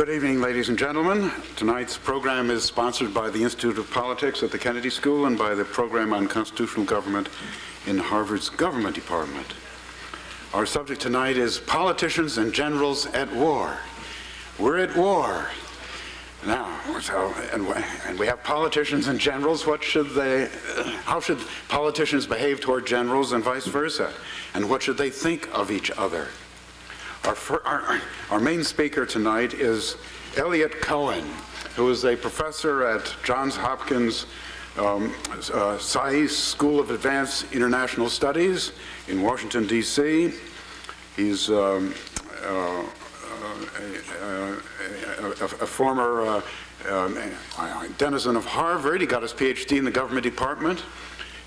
Good evening, ladies and gentlemen. Tonight's program is sponsored by the Institute of Politics at the Kennedy School and by the Program on Constitutional Government in Harvard's Government Department. Our subject tonight is politicians and generals at war. We're at war now, and we have politicians and generals. How should politicians behave toward generals and vice versa? And what should they think of each other? Our main speaker tonight is Elliot Cohen, who is a professor at Johns Hopkins SAIS School of Advanced International Studies in Washington, D.C. He's a former denizen of Harvard. He got his PhD in the government department,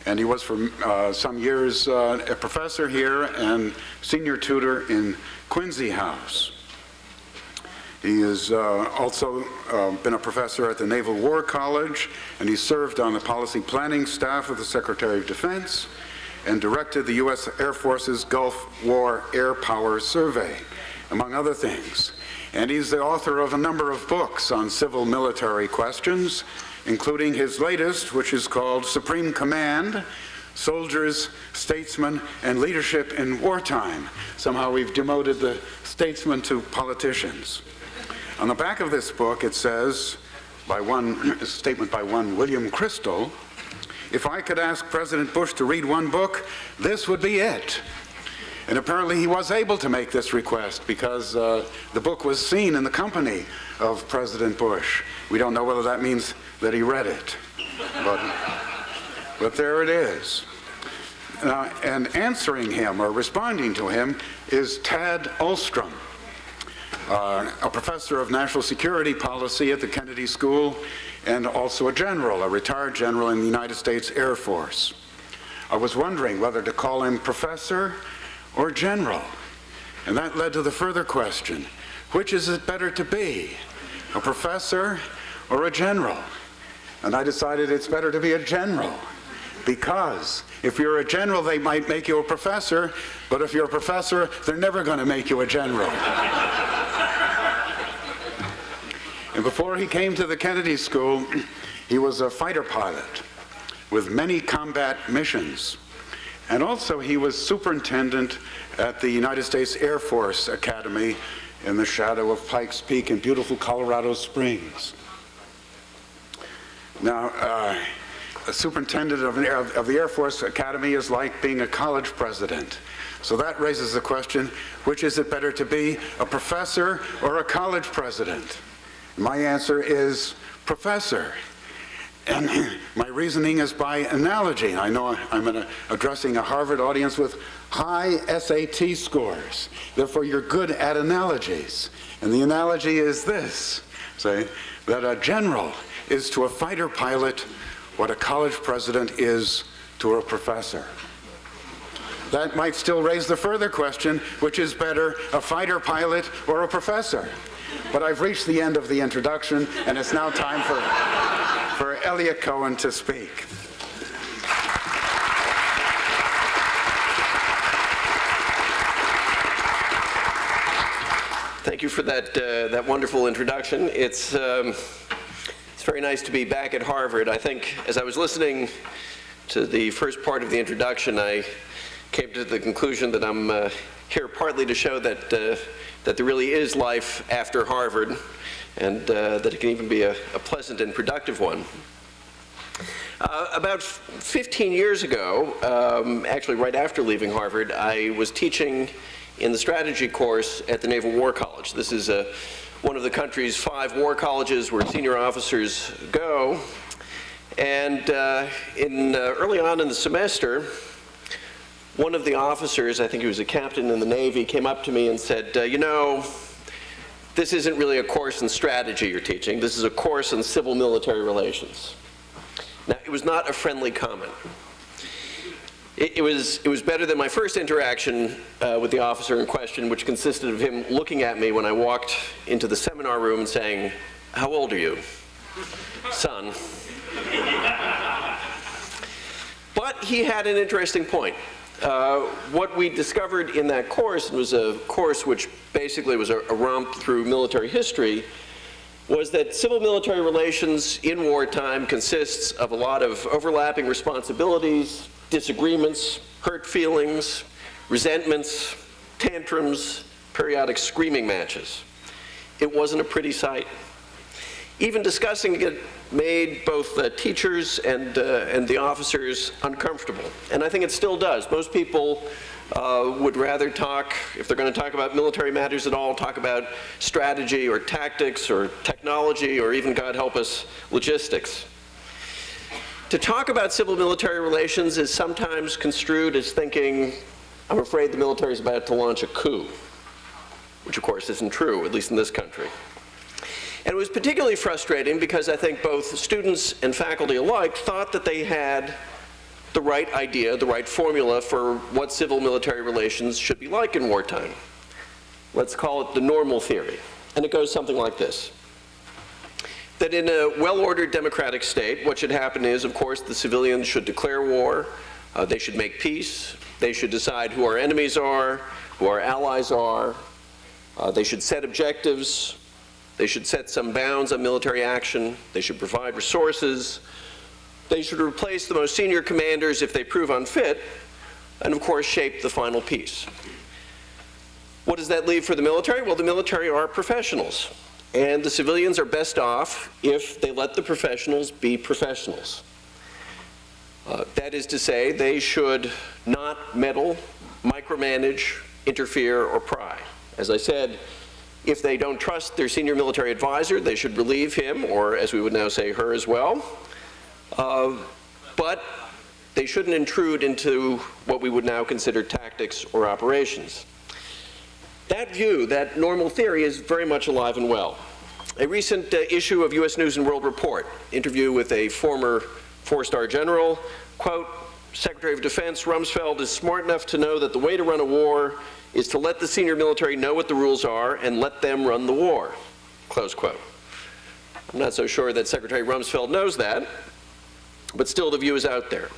and he was for some years a professor here and senior tutor in Quincy House. He has also been a professor at the Naval War College, and he served on the policy planning staff of the Secretary of Defense and directed the U.S. Air Force's Gulf War Air Power Survey, among other things. And he's the author of a number of books on civil military questions, including his latest, which is called Supreme Command: Soldiers, Statesmen, and Leadership in Wartime. Somehow we've demoted the statesmen to politicians. On the back of this book it says, a statement by one William Crystal, "If I could ask President Bush to read one book, this would be it." And apparently he was able to make this request because the book was seen in the company of President Bush. We don't know whether that means that he read it, but there it is. And answering him or responding to him is Tad Ulstrom, a professor of national security policy at the Kennedy School and also a retired general in the United States Air Force. I was wondering whether to call him professor or general, and that led to the further question, which is it better to be, a professor or a general? And I decided it's better to be a general, because if you're a general, they might make you a professor, but if you're a professor, they're never going to make you a general. And before he came to the Kennedy School, he was a fighter pilot with many combat missions. And also he was superintendent at the United States Air Force Academy in the shadow of Pikes Peak in beautiful Colorado Springs. Now, a superintendent of the Air Force Academy is like being a college president. So that raises the question, which is it better to be, a professor or a college president? My answer is professor. And my reasoning is by analogy. I know I'm addressing a Harvard audience with high SAT scores. Therefore, you're good at analogies. And the analogy is this, say, that a general is to a fighter pilot what a college president is to a professor. That might still raise the further question, which is better, a fighter pilot or a professor? But I've reached the end of the introduction, and it's now time for Elliot Cohen to speak. Thank you for that wonderful introduction. It's very nice to be back at Harvard. I think as I was listening to the first part of the introduction, I came to the conclusion that I'm here partly to show that there really is life after Harvard, and that it can even be a pleasant and productive one. About 15 years ago, actually right after leaving Harvard, I was teaching in the strategy course at the Naval War College. This is one of the country's 5 war colleges where senior officers go. And early on in the semester, one of the officers, I think he was a captain in the Navy, came up to me and said, you know, this isn't really a course in strategy you're teaching. This is a course in civil military relations. Now, it was not a friendly comment. It was better than my first interaction with the officer in question, which consisted of him looking at me when I walked into the seminar room and saying, "How old are you, son?" But he had an interesting point. What we discovered in that course, and was a course which basically was a romp through military history, was that civil-military relations in wartime consists of a lot of overlapping responsibilities, disagreements, hurt feelings, resentments, tantrums, periodic screaming matches. It wasn't a pretty sight. Even discussing it made both the teachers and the officers uncomfortable, and I think it still does. Most people would rather talk, if they're going to talk about military matters at all, talk about strategy or tactics or technology or even, God help us, logistics. To talk about civil-military relations is sometimes construed as thinking, I'm afraid the military is about to launch a coup, which of course isn't true, at least in this country. And it was particularly frustrating because I think both students and faculty alike thought that they had the right idea, the right formula for what civil-military relations should be like in wartime. Let's call it the normal theory. And it goes something like this. That in a well-ordered democratic state, what should happen is, of course, the civilians should declare war, they should make peace, they should decide who our enemies are, who our allies are, they should set objectives, they should set some bounds on military action, they should provide resources, they should replace the most senior commanders if they prove unfit, and of course shape the final peace. What does that leave for the military? Well, the military are professionals, and the civilians are best off if they let the professionals be professionals. That is to say, they should not meddle, micromanage, interfere, or pry. As I said, if they don't trust their senior military advisor, they should relieve him, or as we would now say, her as well. But they shouldn't intrude into what we would now consider tactics or operations. That view, that normal theory, is very much alive and well. A recent issue of U.S. News & World Report, interview with a former four-star general, quote, Secretary of Defense Rumsfeld is smart enough to know that the way to run a war is to let the senior military know what the rules are and let them run the war, close quote. I'm not so sure that Secretary Rumsfeld knows that, but still the view is out there.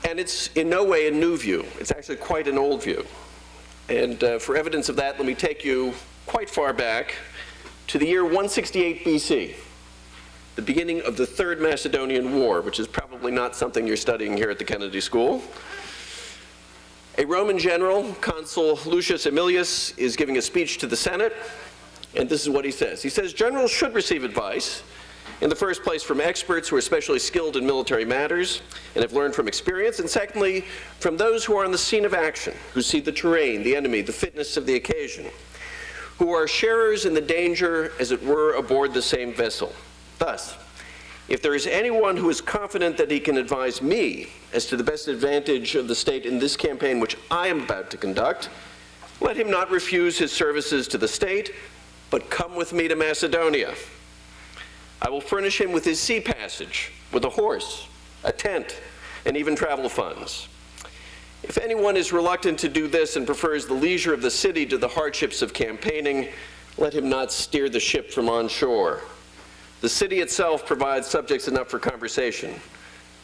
And it's in no way a new view. It's actually quite an old view. And for evidence of that, let me take you quite far back to the year 168 BC, the beginning of the Third Macedonian War, which is probably not something you're studying here at the Kennedy School. A Roman general, Consul Lucius Aemilius, is giving a speech to the Senate, and this is what he says. He says, generals should receive advice, in the first place from experts who are especially skilled in military matters and have learned from experience, and secondly, from those who are on the scene of action, who see the terrain, the enemy, the fitness of the occasion, who are sharers in the danger, as it were, aboard the same vessel. Thus, if there is anyone who is confident that he can advise me as to the best advantage of the state in this campaign which I am about to conduct, let him not refuse his services to the state, but come with me to Macedonia. I will furnish him with his sea passage, with a horse, a tent, and even travel funds. If anyone is reluctant to do this and prefers the leisure of the city to the hardships of campaigning, let him not steer the ship from on shore. The city itself provides subjects enough for conversation.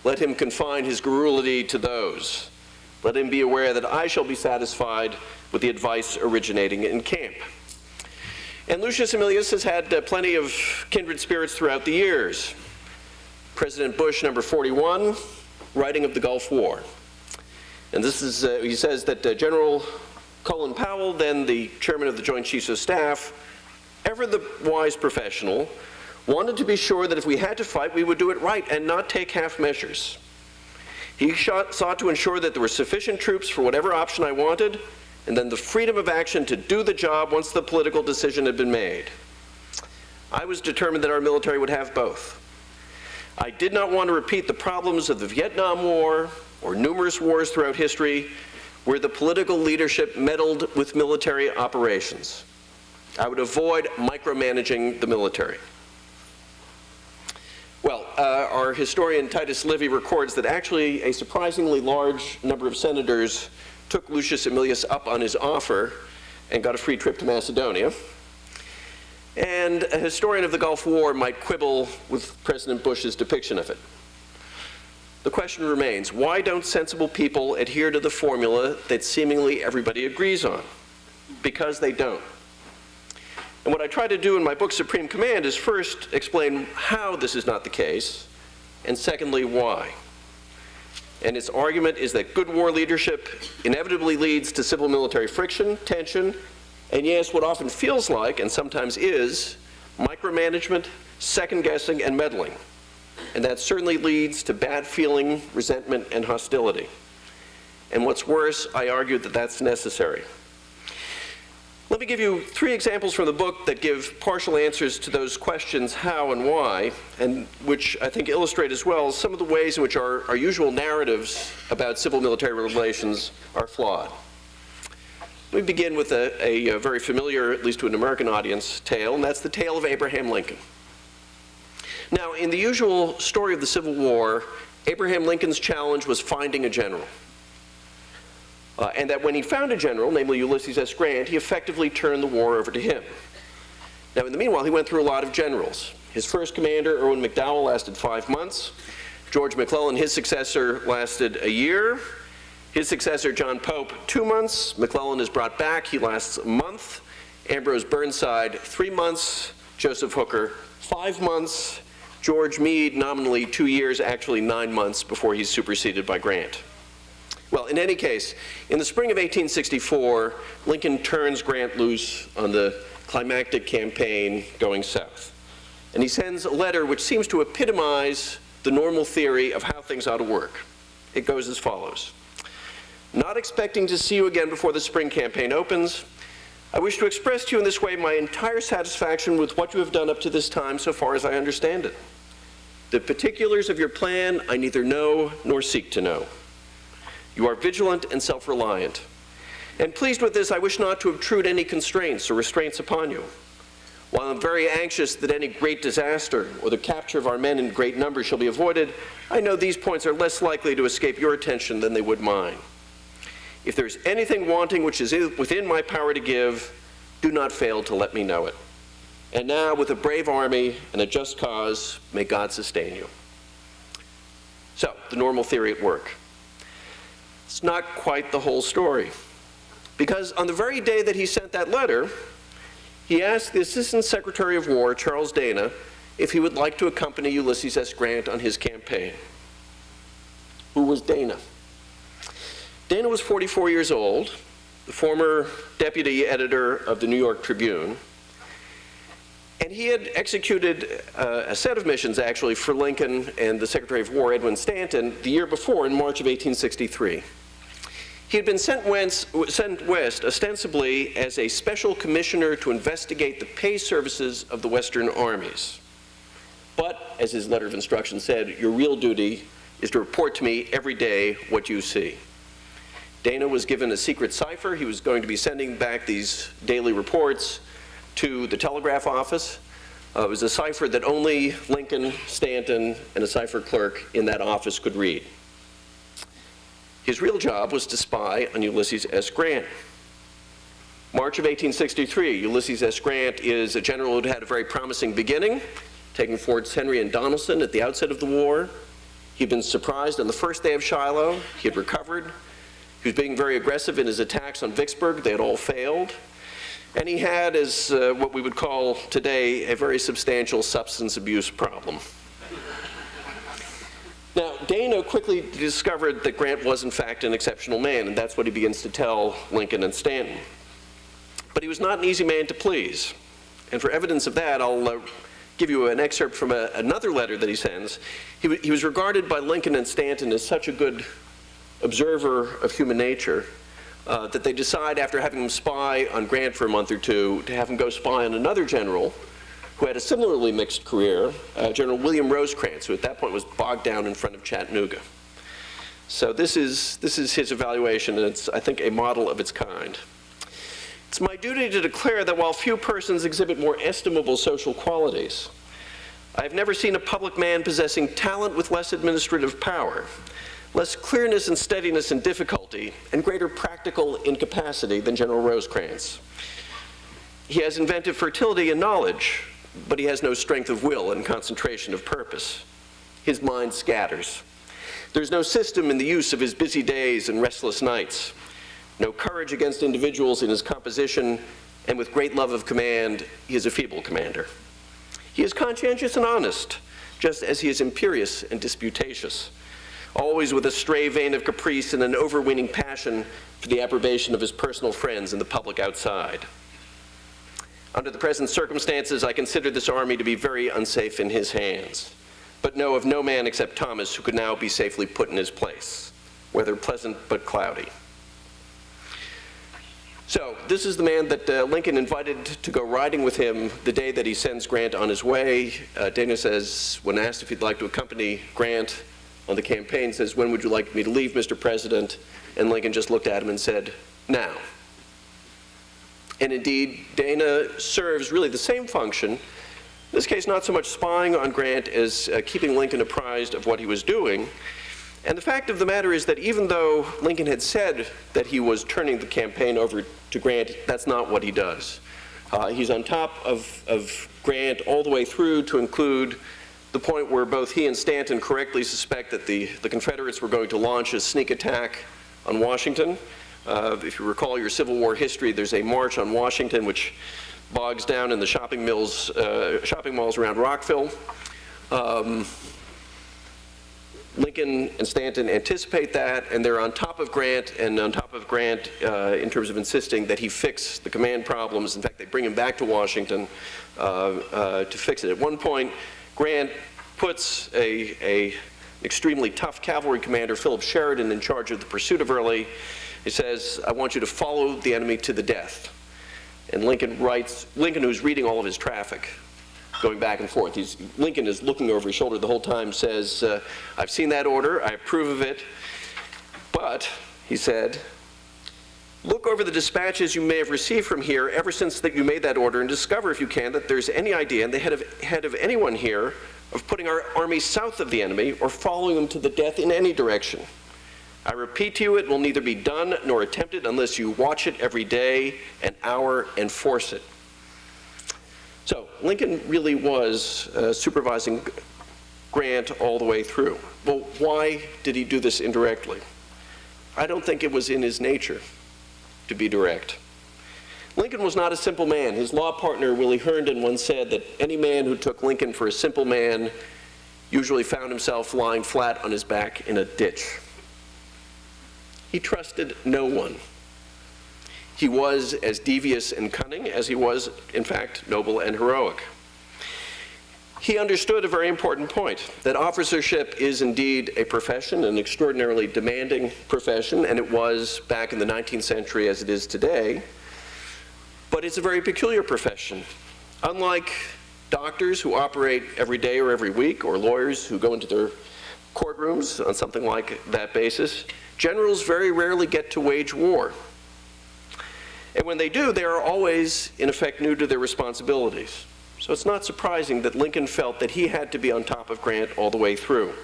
Let him confine his garrulity to those. Let him be aware that I shall be satisfied with the advice originating in camp. And Lucius Aemilius has had plenty of kindred spirits throughout the years. President Bush, number 41, writing of the Gulf War. And this is, he says that General Colin Powell, then the chairman of the Joint Chiefs of Staff, ever the wise professional, wanted to be sure that if we had to fight, we would do it right and not take half measures. He sought to ensure that there were sufficient troops for whatever option I wanted, and then the freedom of action to do the job once the political decision had been made. I was determined that our military would have both. I did not want to repeat the problems of the Vietnam War or numerous wars throughout history where the political leadership meddled with military operations. I would avoid micromanaging the military. Well, our historian Titus Livy records that actually a surprisingly large number of senators took Lucius Aemilius up on his offer and got a free trip to Macedonia. And a historian of the Gulf War might quibble with President Bush's depiction of it. The question remains, why don't sensible people adhere to the formula that seemingly everybody agrees on? Because they don't. And what I try to do in my book, Supreme Command, is first explain how this is not the case, and secondly, why. And its argument is that good war leadership inevitably leads to civil-military friction, tension, and yes, what often feels like, and sometimes is, micromanagement, second-guessing, and meddling. And that certainly leads to bad feeling, resentment, and hostility. And what's worse, I argue that that's necessary. Let me give you 3 examples from the book that give partial answers to those questions, how and why, and which I think illustrate as well some of the ways in which our usual narratives about civil-military relations are flawed. Let me begin with a very familiar, at least to an American audience, tale, and that's the tale of Abraham Lincoln. Now, in the usual story of the Civil War, Abraham Lincoln's challenge was finding a general. And that when he found a general, namely Ulysses S. Grant, he effectively turned the war over to him. Now, in the meanwhile, he went through a lot of generals. His first commander, Irwin McDowell, lasted 5 months. George McClellan, his successor, lasted a year. His successor, John Pope, 2 months. McClellan is brought back. He lasts a month. Ambrose Burnside, 3 months. Joseph Hooker, 5 months. George Meade, nominally 2 years, actually 9 months before he's superseded by Grant. Well, in any case, in the spring of 1864, Lincoln turns Grant loose on the climactic campaign going south. And he sends a letter which seems to epitomize the normal theory of how things ought to work. It goes as follows. Not expecting to see you again before the spring campaign opens, I wish to express to you in this way my entire satisfaction with what you have done up to this time so far as I understand it. The particulars of your plan I neither know nor seek to know. You are vigilant and self-reliant. And pleased with this, I wish not to obtrude any constraints or restraints upon you. While I'm very anxious that any great disaster or the capture of our men in great numbers shall be avoided, I know these points are less likely to escape your attention than they would mine. If there's anything wanting which is within my power to give, do not fail to let me know it. And now, with a brave army and a just cause, may God sustain you. So, the normal theory at work. It's not quite the whole story. Because on the very day that he sent that letter, he asked the Assistant Secretary of War, Charles Dana, if he would like to accompany Ulysses S. Grant on his campaign. Who was Dana? Dana was 44 years old, the former deputy editor of the New York Tribune, and he had executed a set of missions, actually, for Lincoln and the Secretary of War, Edwin Stanton, the year before, in March of 1863. He had been sent west ostensibly as a special commissioner to investigate the pay services of the Western armies. But, as his letter of instruction said, your real duty is to report to me every day what you see. Dana was given a secret cipher. He was going to be sending back these daily reports to the telegraph office. It was a cipher that only Lincoln, Stanton, and a cipher clerk in that office could read. His real job was to spy on Ulysses S. Grant. March of 1863, Ulysses S. Grant is a general who had a very promising beginning, taking Forts Henry and Donelson at the outset of the war. He'd been surprised on the first day of Shiloh. He had recovered. He was being very aggressive in his attacks on Vicksburg. They had all failed. And he had, as what we would call today, a very substantial substance abuse problem. Now, Dana quickly discovered that Grant was, in fact, an exceptional man, and that's what he begins to tell Lincoln and Stanton. But he was not an easy man to please. And for evidence of that, I'll give you an excerpt from another letter that he sends. He was regarded by Lincoln and Stanton as such a good observer of human nature that they decide, after having him spy on Grant for a month or two, to have him go spy on another general who had a similarly mixed career, General William Rosecrantz, who at that point was bogged down in front of Chattanooga. So this is his evaluation, and it's, I think, a model of its kind. It's my duty to declare that while few persons exhibit more estimable social qualities, I have never seen a public man possessing talent with less administrative power, less clearness and steadiness in difficulty, and greater practical incapacity than General Rosecrantz. He has inventive fertility and knowledge, but he has no strength of will and concentration of purpose. His mind scatters. There's no system in the use of his busy days and restless nights, no courage against individuals in his composition, and with great love of command, he is a feeble commander. He is conscientious and honest, just as he is imperious and disputatious, always with a stray vein of caprice and an overweening passion for the approbation of his personal friends and the public outside. Under the present circumstances, I consider this army to be very unsafe in his hands, but know of no man except Thomas who could now be safely put in his place, weather pleasant but cloudy. So this is the man that Lincoln invited to go riding with him the day that he sends Grant on his way. Dana says, when asked if he'd like to accompany Grant on the campaign, says, "When would you like me to leave, Mr. President?" And Lincoln just looked at him and said, "Now." And indeed, Dana serves really the same function, in this case not so much spying on Grant as keeping Lincoln apprised of what he was doing. And the fact of the matter is that even though Lincoln had said that he was turning the campaign over to Grant, that's not what he does. He's on top of Grant all the way through to include the point where both he and Stanton correctly suspect that the Confederates were going to launch a sneak attack on Washington. If you recall your Civil War history, there's a march on Washington which bogs down in the shopping malls around Rockville. Lincoln and Stanton anticipate that, and they're on top of Grant, and on top of Grant in terms of insisting that he fix the command problems. In fact, they bring him back to Washington to fix it. At one point, Grant puts an extremely tough cavalry commander, Philip Sheridan, in charge of the pursuit of Early. He says, "I want you to follow the enemy to the death." And Lincoln, who's reading all of his traffic, going back and forth. Lincoln is looking over his shoulder the whole time, says, "I've seen that order, I approve of it, but," he said, "look over the dispatches you may have received from here ever since that you made that order and discover, if you can, that there's any idea in the head of anyone here of putting our army south of the enemy or following them to the death in any direction. I repeat to you, it will neither be done nor attempted unless you watch it every day, an hour, and force it." So Lincoln really was supervising Grant all the way through. Well, why did he do this indirectly? I don't think it was in his nature to be direct. Lincoln was not a simple man. His law partner, Willie Herndon, once said that any man who took Lincoln for a simple man usually found himself lying flat on his back in a ditch. He trusted no one. He was as devious and cunning as he was, in fact, noble and heroic. He understood a very important point, that officership is indeed a profession, an extraordinarily demanding profession, and it was back in the 19th century as it is today, but it's a very peculiar profession. Unlike doctors who operate every day or every week, or lawyers who go into their courtrooms on something like that basis, generals very rarely get to wage war. And when they do, they are always, in effect, new to their responsibilities. So it's not surprising that Lincoln felt that he had to be on top of Grant all the way through.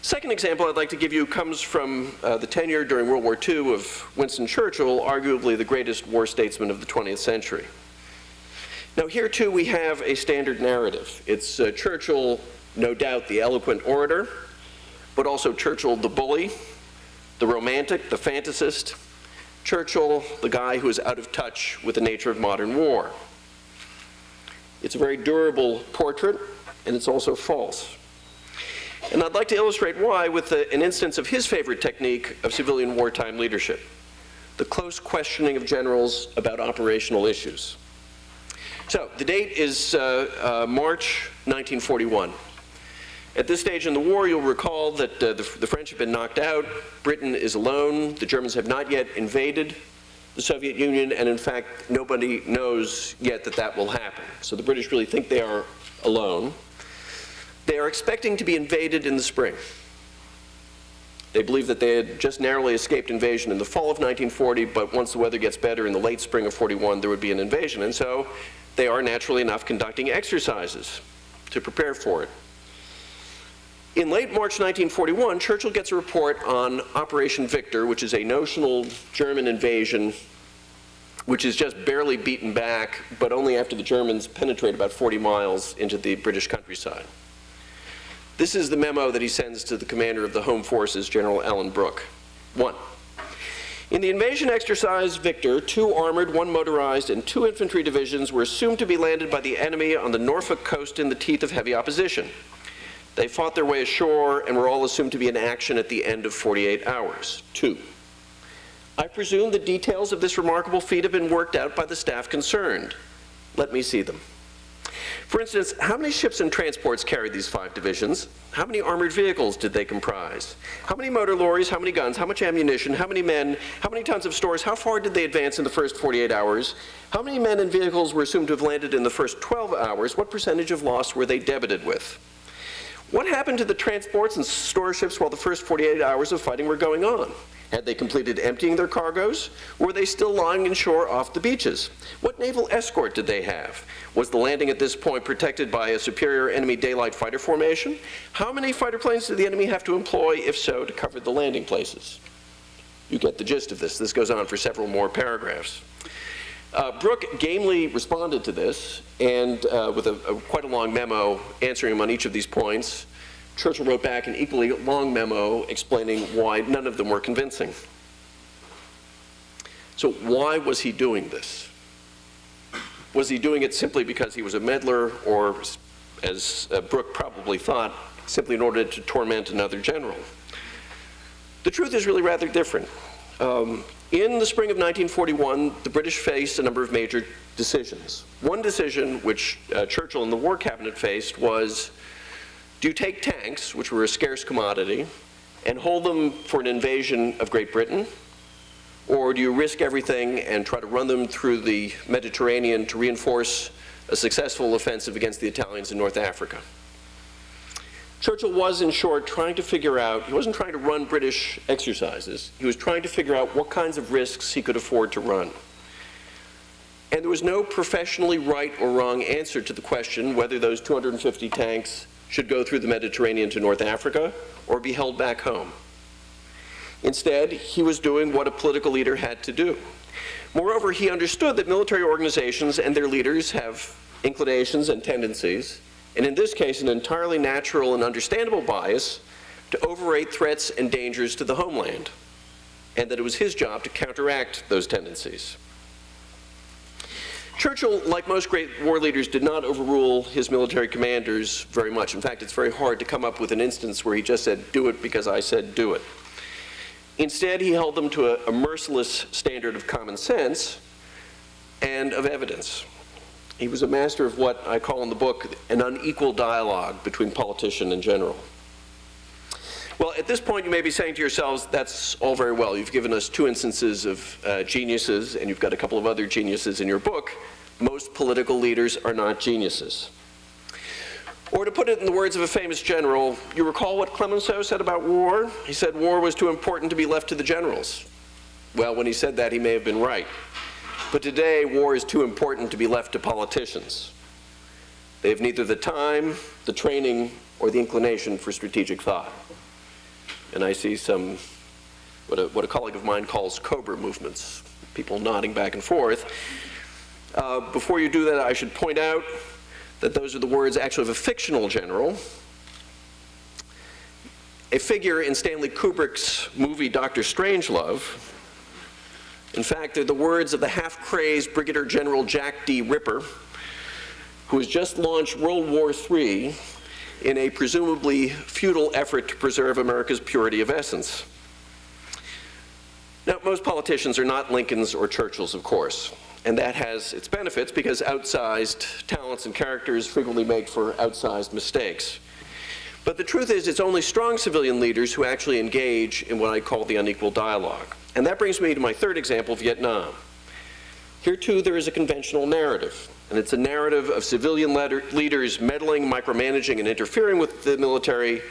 Second example I'd like to give you comes from the tenure during World War II of Winston Churchill, arguably the greatest war statesman of the 20th century. Now here too we have a standard narrative. It's Churchill, no doubt the eloquent orator, but also Churchill the bully, the romantic, the fantasist, Churchill, the guy who is out of touch with the nature of modern war. It's a very durable portrait, and it's also false. And I'd like to illustrate why with an instance of his favorite technique of civilian wartime leadership, the close questioning of generals about operational issues. So the date is March 1941. At this stage in the war, you'll recall that the French have been knocked out, Britain is alone, the Germans have not yet invaded the Soviet Union, and in fact, nobody knows yet that that will happen. So the British really think they are alone. They are expecting to be invaded in the spring. They believe that they had just narrowly escaped invasion in the fall of 1940, but once the weather gets better in the late spring of 41, there would be an invasion. And so they are naturally enough conducting exercises to prepare for it. In late March 1941, Churchill gets a report on Operation Victor, which is a notional German invasion which is just barely beaten back, but only after the Germans penetrate about 40 miles into the British countryside. This is the memo that he sends to the commander of the Home Forces, General Alan Brook. 1. In the invasion exercise Victor, 2 armored, 1 motorized, and 2 infantry divisions were assumed to be landed by the enemy on the Norfolk coast in the teeth of heavy opposition. They fought their way ashore and were all assumed to be in action at the end of 48 hours. 2. I presume the details of this remarkable feat have been worked out by the staff concerned. Let me see them. For instance, how many ships and transports carried these 5 divisions? How many armored vehicles did they comprise? How many motor lorries, how many guns, how much ammunition, how many men, how many tons of stores, how far did they advance in the first 48 hours? How many men and vehicles were assumed to have landed in the first 12 hours? What percentage of loss were they debited with? What happened to the transports and store ships while the first 48 hours of fighting were going on? Had they completed emptying their cargoes? Or were they still lying inshore off the beaches? What naval escort did they have? Was the landing at this point protected by a superior enemy daylight fighter formation? How many fighter planes did the enemy have to employ, if so, to cover the landing places? You get the gist of this. This goes on for several more paragraphs. Brook gamely responded to this, and with quite a long memo answering him on each of these points. Churchill wrote back an equally long memo explaining why none of them were convincing. So why was he doing this? Was he doing it simply because he was a meddler, or, as Brook probably thought, simply in order to torment another general? The truth is really rather different. In the spring of 1941, the British faced a number of major decisions. One decision which Churchill and the War Cabinet faced was, do you take tanks, which were a scarce commodity, and hold them for an invasion of Great Britain? Or do you risk everything and try to run them through the Mediterranean to reinforce a successful offensive against the Italians in North Africa? Churchill was, in short, trying to figure out, he wasn't trying to run British exercises, he was trying to figure out what kinds of risks he could afford to run. And there was no professionally right or wrong answer to the question whether those 250 tanks should go through the Mediterranean to North Africa or be held back home. Instead, he was doing what a political leader had to do. Moreover, he understood that military organizations and their leaders have inclinations and tendencies, and in this case, an entirely natural and understandable bias to overrate threats and dangers to the homeland, and that it was his job to counteract those tendencies. Churchill, like most great war leaders, did not overrule his military commanders very much. In fact, it's very hard to come up with an instance where he just said, do it because I said do it. Instead, he held them to a merciless standard of common sense and of evidence. He was a master of what I call in the book an unequal dialogue between politician and general. Well, at this point, you may be saying to yourselves, that's all very well. You've given us 2 instances of geniuses, and you've got a couple of other geniuses in your book. Most political leaders are not geniuses. Or to put it in the words of a famous general, you recall what Clemenceau said about war? He said war was too important to be left to the generals. Well, when he said that, he may have been right. But today, war is too important to be left to politicians. They have neither the time, the training, or the inclination for strategic thought. And I see some, what a colleague of mine calls cobra movements, people nodding back and forth. Before you do that, I should point out that those are the words actually of a fictional general, a figure in Stanley Kubrick's movie Dr. Strangelove. In fact, they're the words of the half-crazed Brigadier General Jack D. Ripper, who has just launched World War III in a presumably futile effort to preserve America's purity of essence. Now, most politicians are not Lincolns or Churchills, of course, and that has its benefits because outsized talents and characters frequently make for outsized mistakes. But the truth is, it's only strong civilian leaders who actually engage in what I call the unequal dialogue. And that brings me to my third example, Vietnam. Here, too, there is a conventional narrative, and it's a narrative of civilian leaders meddling, micromanaging, and interfering with the military,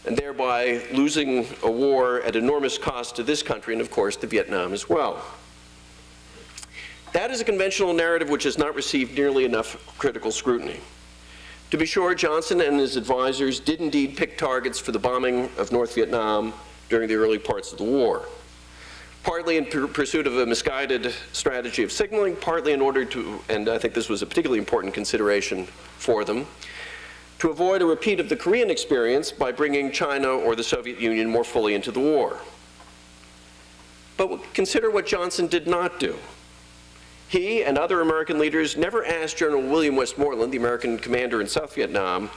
and thereby losing a war at enormous cost to this country and, of course, to Vietnam as well. That is a conventional narrative which has not received nearly enough critical scrutiny. To be sure, Johnson and his advisors did indeed pick targets for the bombing of North Vietnam during the early parts of the war, partly in pursuit of a misguided strategy of signaling, partly in order to, and I think this was a particularly important consideration for them, to avoid a repeat of the Korean experience by bringing China or the Soviet Union more fully into the war. But consider what Johnson did not do. He and other American leaders never asked General William Westmoreland, the American commander in South Vietnam,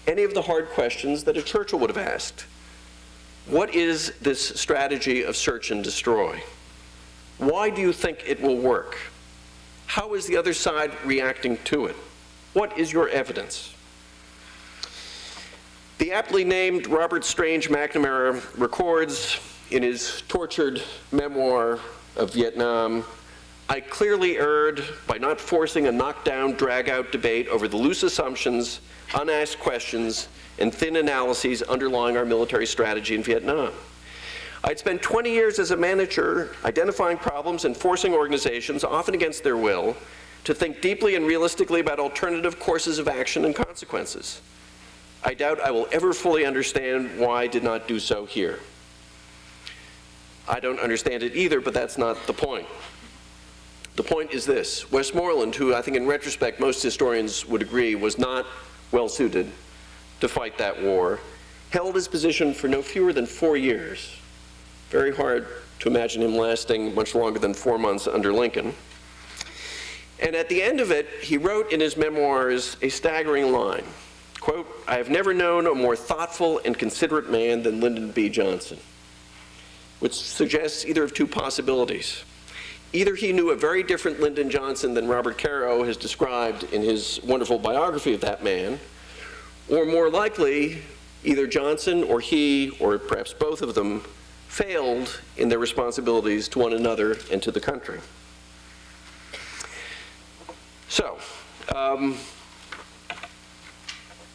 any of the hard questions that a Churchill would have asked. What is this strategy of search and destroy? Why do you think it will work? How is the other side reacting to it? What is your evidence? The aptly named Robert Strange McNamara records in his tortured memoir of Vietnam, "I clearly erred by not forcing a knockdown, drag-out debate over the loose assumptions, unasked questions, and thin analyses underlying our military strategy in Vietnam. I'd spent 20 years as a manager identifying problems and forcing organizations, often against their will, to think deeply and realistically about alternative courses of action and consequences. I doubt I will ever fully understand why I did not do so here." I don't understand it either, but that's not the point. The point is this: Westmoreland, who I think in retrospect most historians would agree was not well suited to fight that war, held his position for no fewer than 4 years. Very hard to imagine him lasting much longer than 4 months under Lincoln. And at the end of it, he wrote in his memoirs a staggering line, quote, "I have never known a more thoughtful and considerate man than Lyndon B. Johnson," which suggests either of two possibilities. Either he knew a very different Lyndon Johnson than Robert Caro has described in his wonderful biography of that man, or more likely, either Johnson or he, or perhaps both of them, failed in their responsibilities to one another and to the country. So,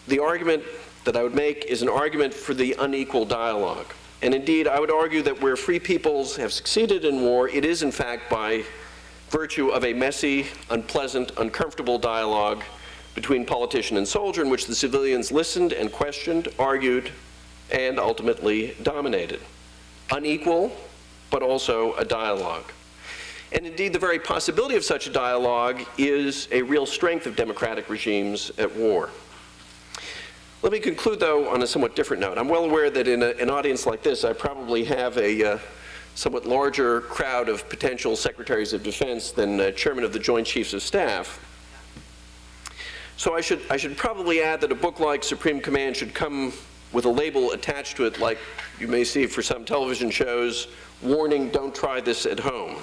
the argument that I would make is an argument for the unequal dialogue. And indeed, I would argue that where free peoples have succeeded in war, it is in fact by virtue of a messy, unpleasant, uncomfortable dialogue between politician and soldier in which the civilians listened and questioned, argued, and ultimately dominated. Unequal, but also a dialogue. And indeed, the very possibility of such a dialogue is a real strength of democratic regimes at war. Let me conclude, though, on a somewhat different note. I'm well aware that in an audience like this, I probably have a somewhat larger crowd of potential secretaries of defense than chairman of the Joint Chiefs of Staff. So I should probably add that a book like Supreme Command should come with a label attached to it, like you may see for some television shows, "Warning, don't try this at home."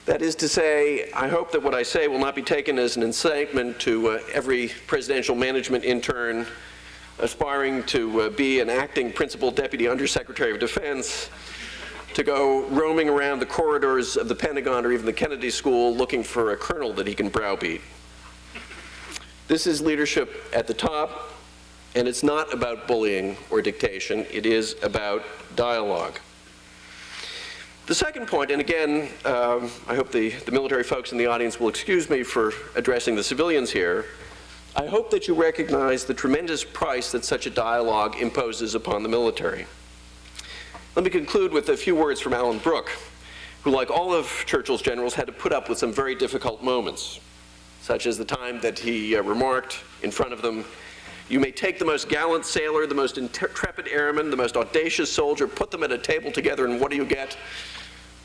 That is to say, I hope that what I say will not be taken as an incitement to every presidential management intern aspiring to be an acting principal deputy undersecretary of defense to go roaming around the corridors of the Pentagon or even the Kennedy School looking for a colonel that he can browbeat. This is leadership at the top, and it's not about bullying or dictation. It is about dialogue. The second point, and again, I hope the military folks in the audience will excuse me for addressing the civilians here. I hope that you recognize the tremendous price that such a dialogue imposes upon the military. Let me conclude with a few words from Alan Brook, who, like all of Churchill's generals, had to put up with some very difficult moments, such as the time that he remarked in front of them, "You may take the most gallant sailor, the most intrepid airman, the most audacious soldier, put them at a table together, and what do you get?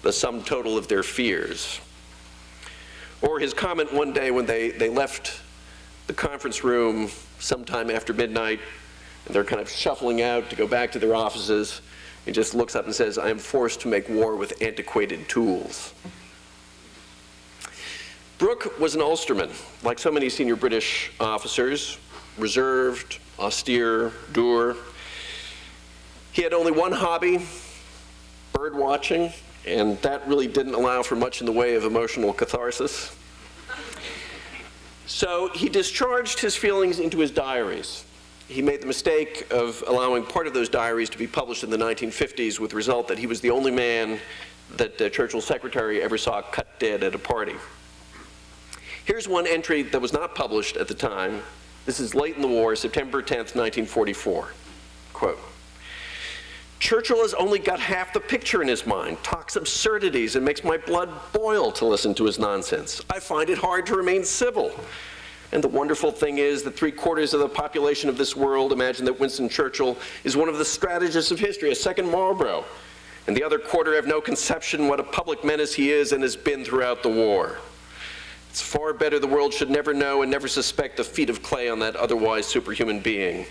The sum total of their fears." Or his comment one day when they left the conference room sometime after midnight, and they're kind of shuffling out to go back to their offices, he just looks up and says, "I am forced to make war with antiquated tools." Brook was an Ulsterman, like so many senior British officers, reserved, austere, dour. He had only one hobby, bird watching, and that really didn't allow for much in the way of emotional catharsis. So he discharged his feelings into his diaries. He made the mistake of allowing part of those diaries to be published in the 1950s, with the result that he was the only man that Churchill's secretary ever saw cut dead at a party. Here's one entry that was not published at the time. This is late in the war, September 10th, 1944. Quote, "Churchill has only got half the picture in his mind, talks absurdities, and makes my blood boil to listen to his nonsense. I find it hard to remain civil. And the wonderful thing is that 3/4 of the population of this world imagine that Winston Churchill is one of the strategists of history, a second Marlborough. And the other quarter have no conception what a public menace he is and has been throughout the war. It's far better the world should never know and never suspect the feet of clay on that otherwise superhuman being.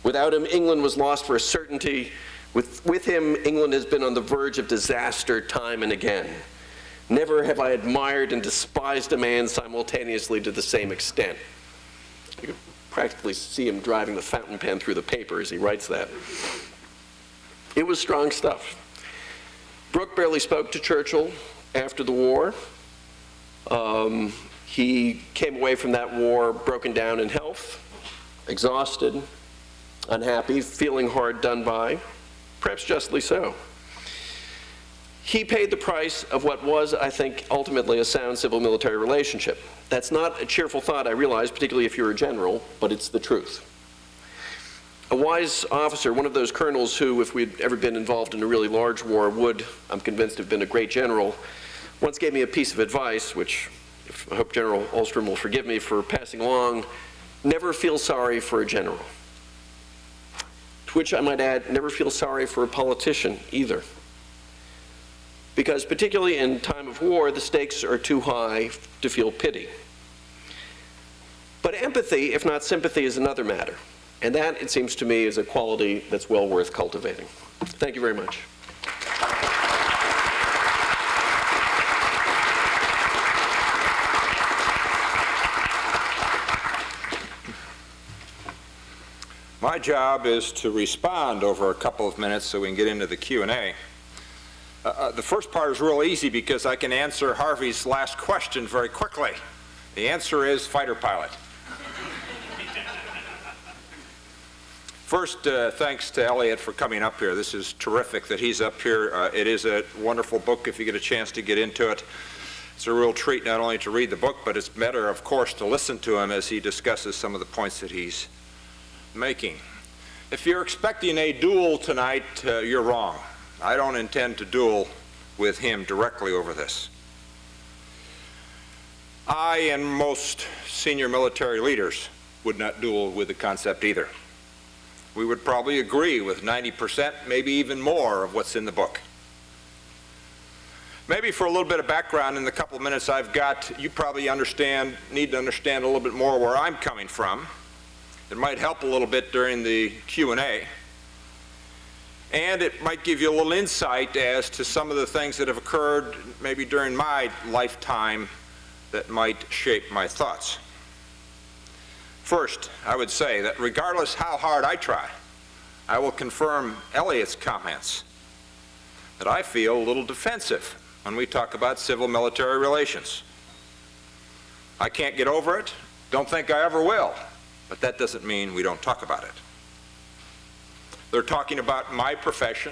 Without him, England was lost for a certainty. With him, England has been on the verge of disaster time and again. Never have I admired and despised a man simultaneously to the same extent. You can practically see him driving the fountain pen through the paper as he writes that. It was strong stuff. Brook barely spoke to Churchill after the war. He came away from that war broken down in health, exhausted, unhappy, feeling hard done by, perhaps justly so. He paid the price of what was, I think, ultimately a sound civil-military relationship. That's not a cheerful thought, I realize, particularly if you're a general, but it's the truth. A wise officer, one of those colonels who, if we'd ever been involved in a really large war, would, I'm convinced, have been a great general, once gave me a piece of advice, which I hope General Ulstrom will forgive me for passing along: never feel sorry for a general. To which I might add, never feel sorry for a politician either. Because particularly in time of war, the stakes are too high to feel pity. But empathy, if not sympathy, is another matter. And that, it seems to me, is a quality that's well worth cultivating. Thank you very much. My job is to respond over a couple of minutes so we can get into the Q&A. The first part is real easy because I can answer Harvey's last question very quickly. The answer is fighter pilot. First, thanks to Elliot for coming up here. This is terrific that he's up here. It is a wonderful book if you get a chance to get into it. It's a real treat not only to read the book, but it's better, of course, to listen to him as he discusses some of the points that he's making. If you're expecting a duel tonight, you're wrong. I don't intend to duel with him directly over this. I and most senior military leaders would not duel with the concept either. We would probably agree with 90%, maybe even more, of what's in the book. Maybe for a little bit of background in the couple of minutes I've got, you probably need to understand a little bit more where I'm coming from. It might help a little bit during the Q&A. And it might give you a little insight as to some of the things that have occurred maybe during my lifetime that might shape my thoughts. First, I would say that regardless how hard I try, I will confirm Elliot's comments that I feel a little defensive when we talk about civil-military relations. I can't get over it, don't think I ever will, but that doesn't mean we don't talk about it. They're talking about my profession,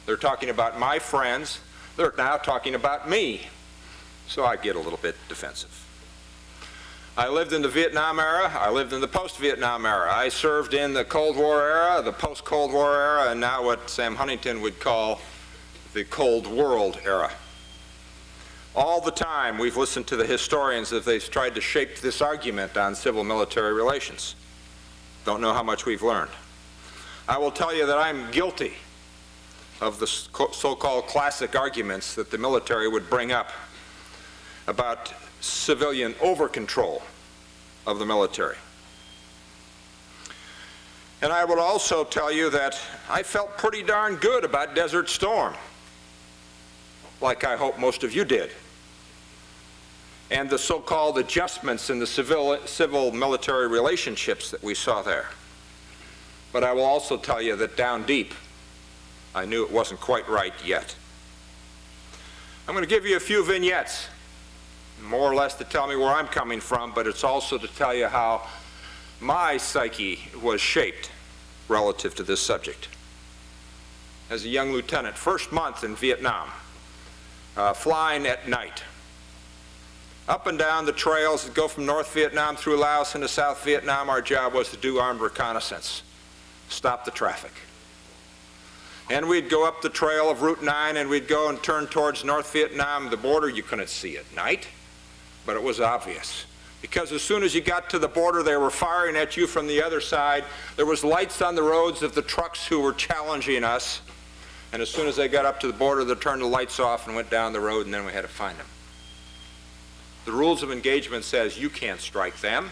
they're talking about my friends, they're now talking about me, so I get a little bit defensive. I lived in the Vietnam era, I lived in the post-Vietnam era, I served in the Cold War era, the post-Cold War era, and now what Sam Huntington would call the Cold World era. All the time we've listened to the historians as they've tried to shape this argument on civil-military relations. Don't know how much we've learned. I will tell you that I'm guilty of the so-called classic arguments that the military would bring up about civilian over-control of the military. And I would also tell you that I felt pretty darn good about Desert Storm, like I hope most of you did, and the so-called adjustments in the civil-military relationships that we saw there. But I will also tell you that down deep, I knew it wasn't quite right yet. I'm going to give you a few vignettes, more or less to tell me where I'm coming from, but it's also to tell you how my psyche was shaped relative to this subject. As a young lieutenant, first month in Vietnam, flying at night, up and down the trails that go from North Vietnam through Laos into South Vietnam, our job was to do armed reconnaissance, stop the traffic. And we'd go up the trail of Route 9 and we'd go and turn towards North Vietnam, the border. You couldn't see at night, but it was obvious. because as soon as you got to the border, they were firing at you from the other side. There was lights on the roads of the trucks who were challenging us, and as soon as they got up to the border, they turned the lights off and went down the road, and then we had to find them. The rules of engagement says you can't strike them,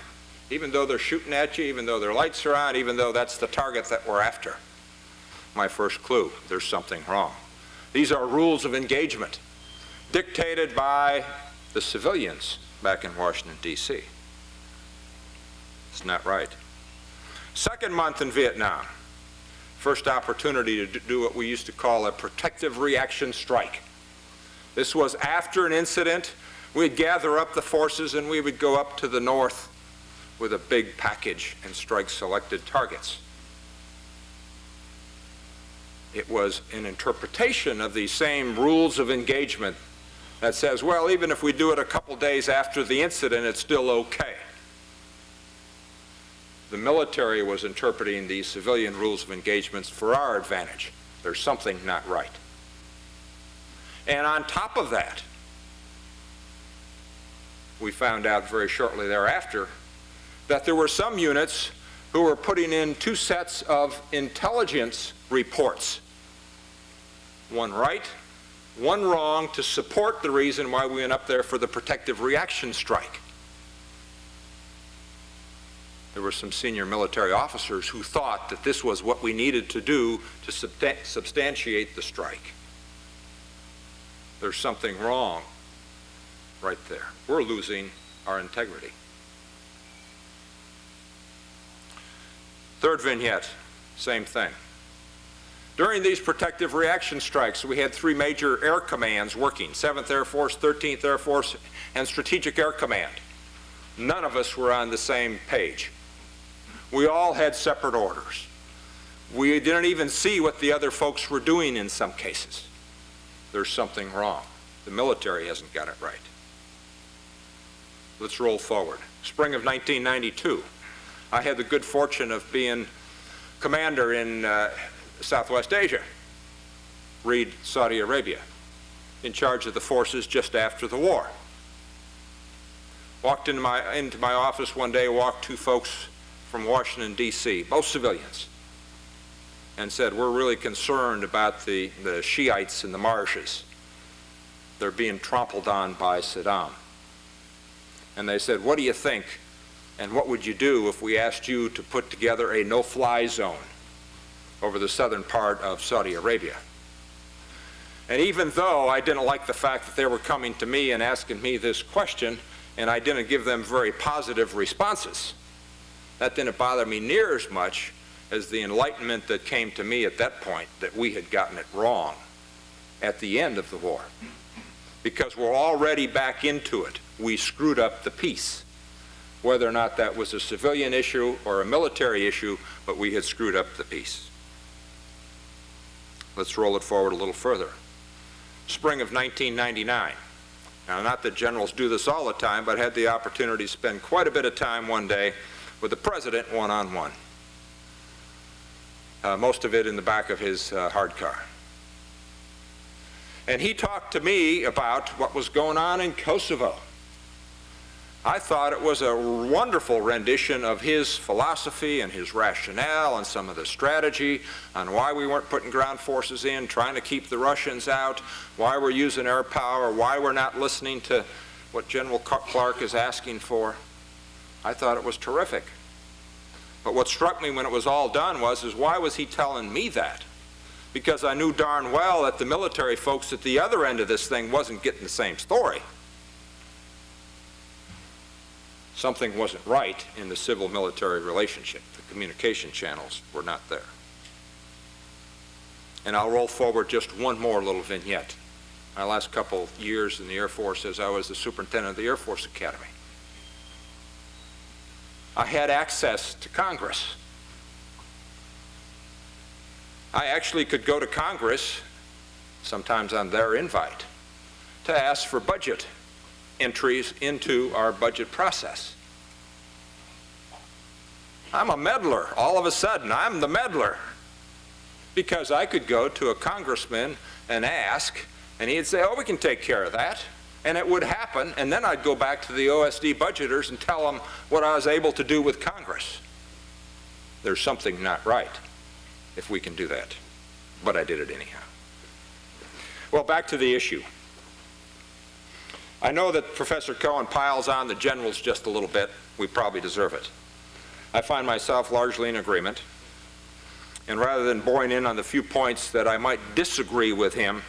even though they're shooting at you, even though their lights are on, even though that's the target that we're after. My first clue, there's something wrong. These are rules of engagement dictated by the civilians back in Washington, D.C. It's not right. Second month in Vietnam, first opportunity to do what we used to call a protective reaction strike. This was after an incident. We'd gather up the forces and we would go up to the north with a big package and strike selected targets. It was an interpretation of these same rules of engagement that says, well, even if we do it a couple days after the incident, it's still okay. The military was interpreting these civilian rules of engagements for our advantage. There's something not right. And on top of that, we found out very shortly thereafter that there were some units who were putting in 2 sets of intelligence reports. One right, one wrong, to support the reason why we went up there for the protective reaction strike. There were some senior military officers who thought that this was what we needed to do to substantiate the strike. There's something wrong right there. We're losing our integrity. Third vignette, same thing. During these protective reaction strikes, we had 3 major air commands working, 7th Air Force, 13th Air Force, and Strategic Air Command. None of us were on the same page. We all had separate orders. We didn't even see what the other folks were doing in some cases. There's something wrong. The military hasn't got it right. Let's roll forward. Spring of 1992. I had the good fortune of being commander in Southwest Asia, read Saudi Arabia, in charge of the forces just after the war. Walked into my office one day, walked 2 folks from Washington, D.C., both civilians, and said, we're really concerned about the Shiites in the marshes. They're being trampled on by Saddam. And they said, what do you think? And what would you do if we asked you to put together a no-fly zone over the southern part of Saudi Arabia? And even though I didn't like the fact that they were coming to me and asking me this question, and I didn't give them very positive responses, that didn't bother me near as much as the enlightenment that came to me at that point that we had gotten it wrong at the end of the war. Because we're already back into it. We screwed up the peace. Whether or not that was a civilian issue or a military issue, but we had screwed up the peace. Let's roll it forward a little further. Spring of 1999. Now, not that generals do this all the time, but I had the opportunity to spend quite a bit of time one day with the president one-on-one. Most of it in the back of his hard car. And he talked to me about what was going on in Kosovo. I thought it was a wonderful rendition of his philosophy and his rationale and some of the strategy on why we weren't putting ground forces in, trying to keep the Russians out, why we're using air power, why we're not listening to what General Clark is asking for. I thought it was terrific. But what struck me when it was all done is why was he telling me that? Because I knew darn well that the military folks at the other end of this thing wasn't getting the same story. Something wasn't right in the civil-military relationship. The communication channels were not there. And I'll roll forward just one more little vignette. My last couple years in the Air Force as I was the superintendent of the Air Force Academy. I had access to Congress. I actually could go to Congress, sometimes on their invite, to ask for budget entries into our budget process. I'm a meddler. All of a sudden, I'm the meddler. Because I could go to a congressman and ask, and he'd say, oh, we can take care of that. and it would happen, and then I'd go back to the OSD budgeters and tell them what I was able to do with Congress. There's something not right if we can do that, but I did it anyhow. Well, back to the issue. I know that Professor Cohen piles on the generals just a little bit. We probably deserve it. I find myself largely in agreement, and rather than boring in on the few points that I might disagree with him,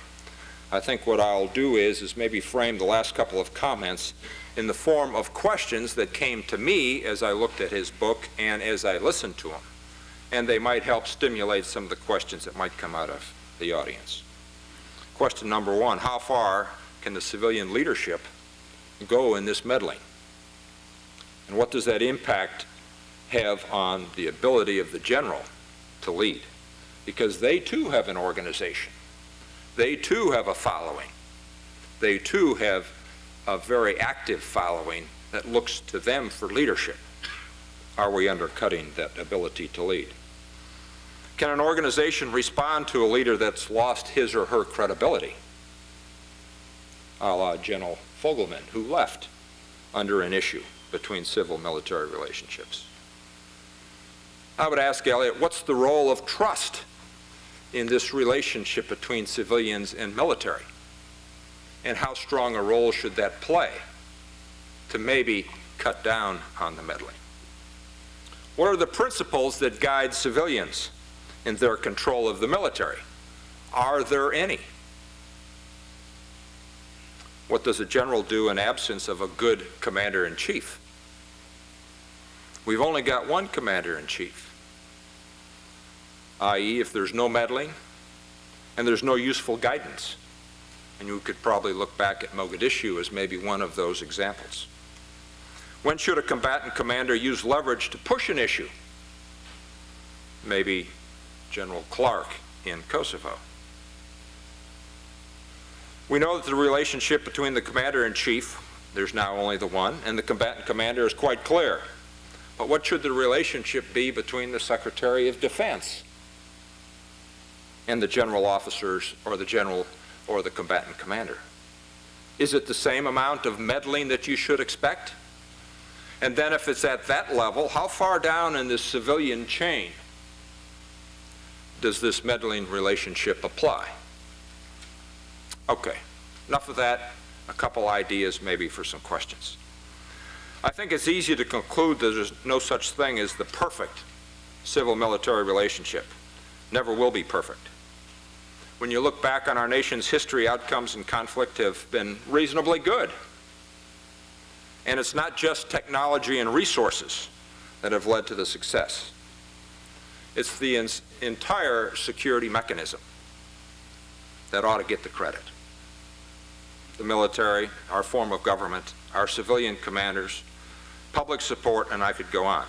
I think what I'll do is maybe frame the last couple of comments in the form of questions that came to me as I looked at his book and as I listened to him. And they might help stimulate some of the questions that might come out of the audience. Question number one, how far can the civilian leadership go in this meddling? And what does that impact have on the ability of the general to lead? Because they too have an organization. They too have a following. They too have a very active following that looks to them for leadership. Are we undercutting that ability to lead? Can an organization respond to a leader that's lost his or her credibility? A la General Fogelman, who left under an issue between civil-military relationships. I would ask Elliot, what's the role of trust in this relationship between civilians and military? And how strong a role should that play to maybe cut down on the meddling? What are the principles that guide civilians in their control of the military? Are there any? What does a general do in absence of a good commander-in-chief? We've only got one commander-in-chief, i.e., if there's no meddling and there's no useful guidance. And you could probably look back at Mogadishu as maybe one of those examples. When should a combatant commander use leverage to push an issue? Maybe General Clark in Kosovo. We know that the relationship between the commander-in-chief, there's now only the one, and the combatant commander is quite clear. But what should the relationship be between the Secretary of Defense and the general officers, or the general or the combatant commander? Is it the same amount of meddling that you should expect? And then if it's at that level, how far down in the civilian chain does this meddling relationship apply? Okay, enough of that. A couple ideas maybe for some questions. I think it's easy to conclude that there's no such thing as the perfect civil-military relationship. Never will be perfect. When you look back on our nation's history, outcomes in conflict have been reasonably good. And it's not just technology and resources that have led to the success. It's the entire security mechanism that ought to get the credit. The military, our form of government, our civilian commanders, public support, and I could go on.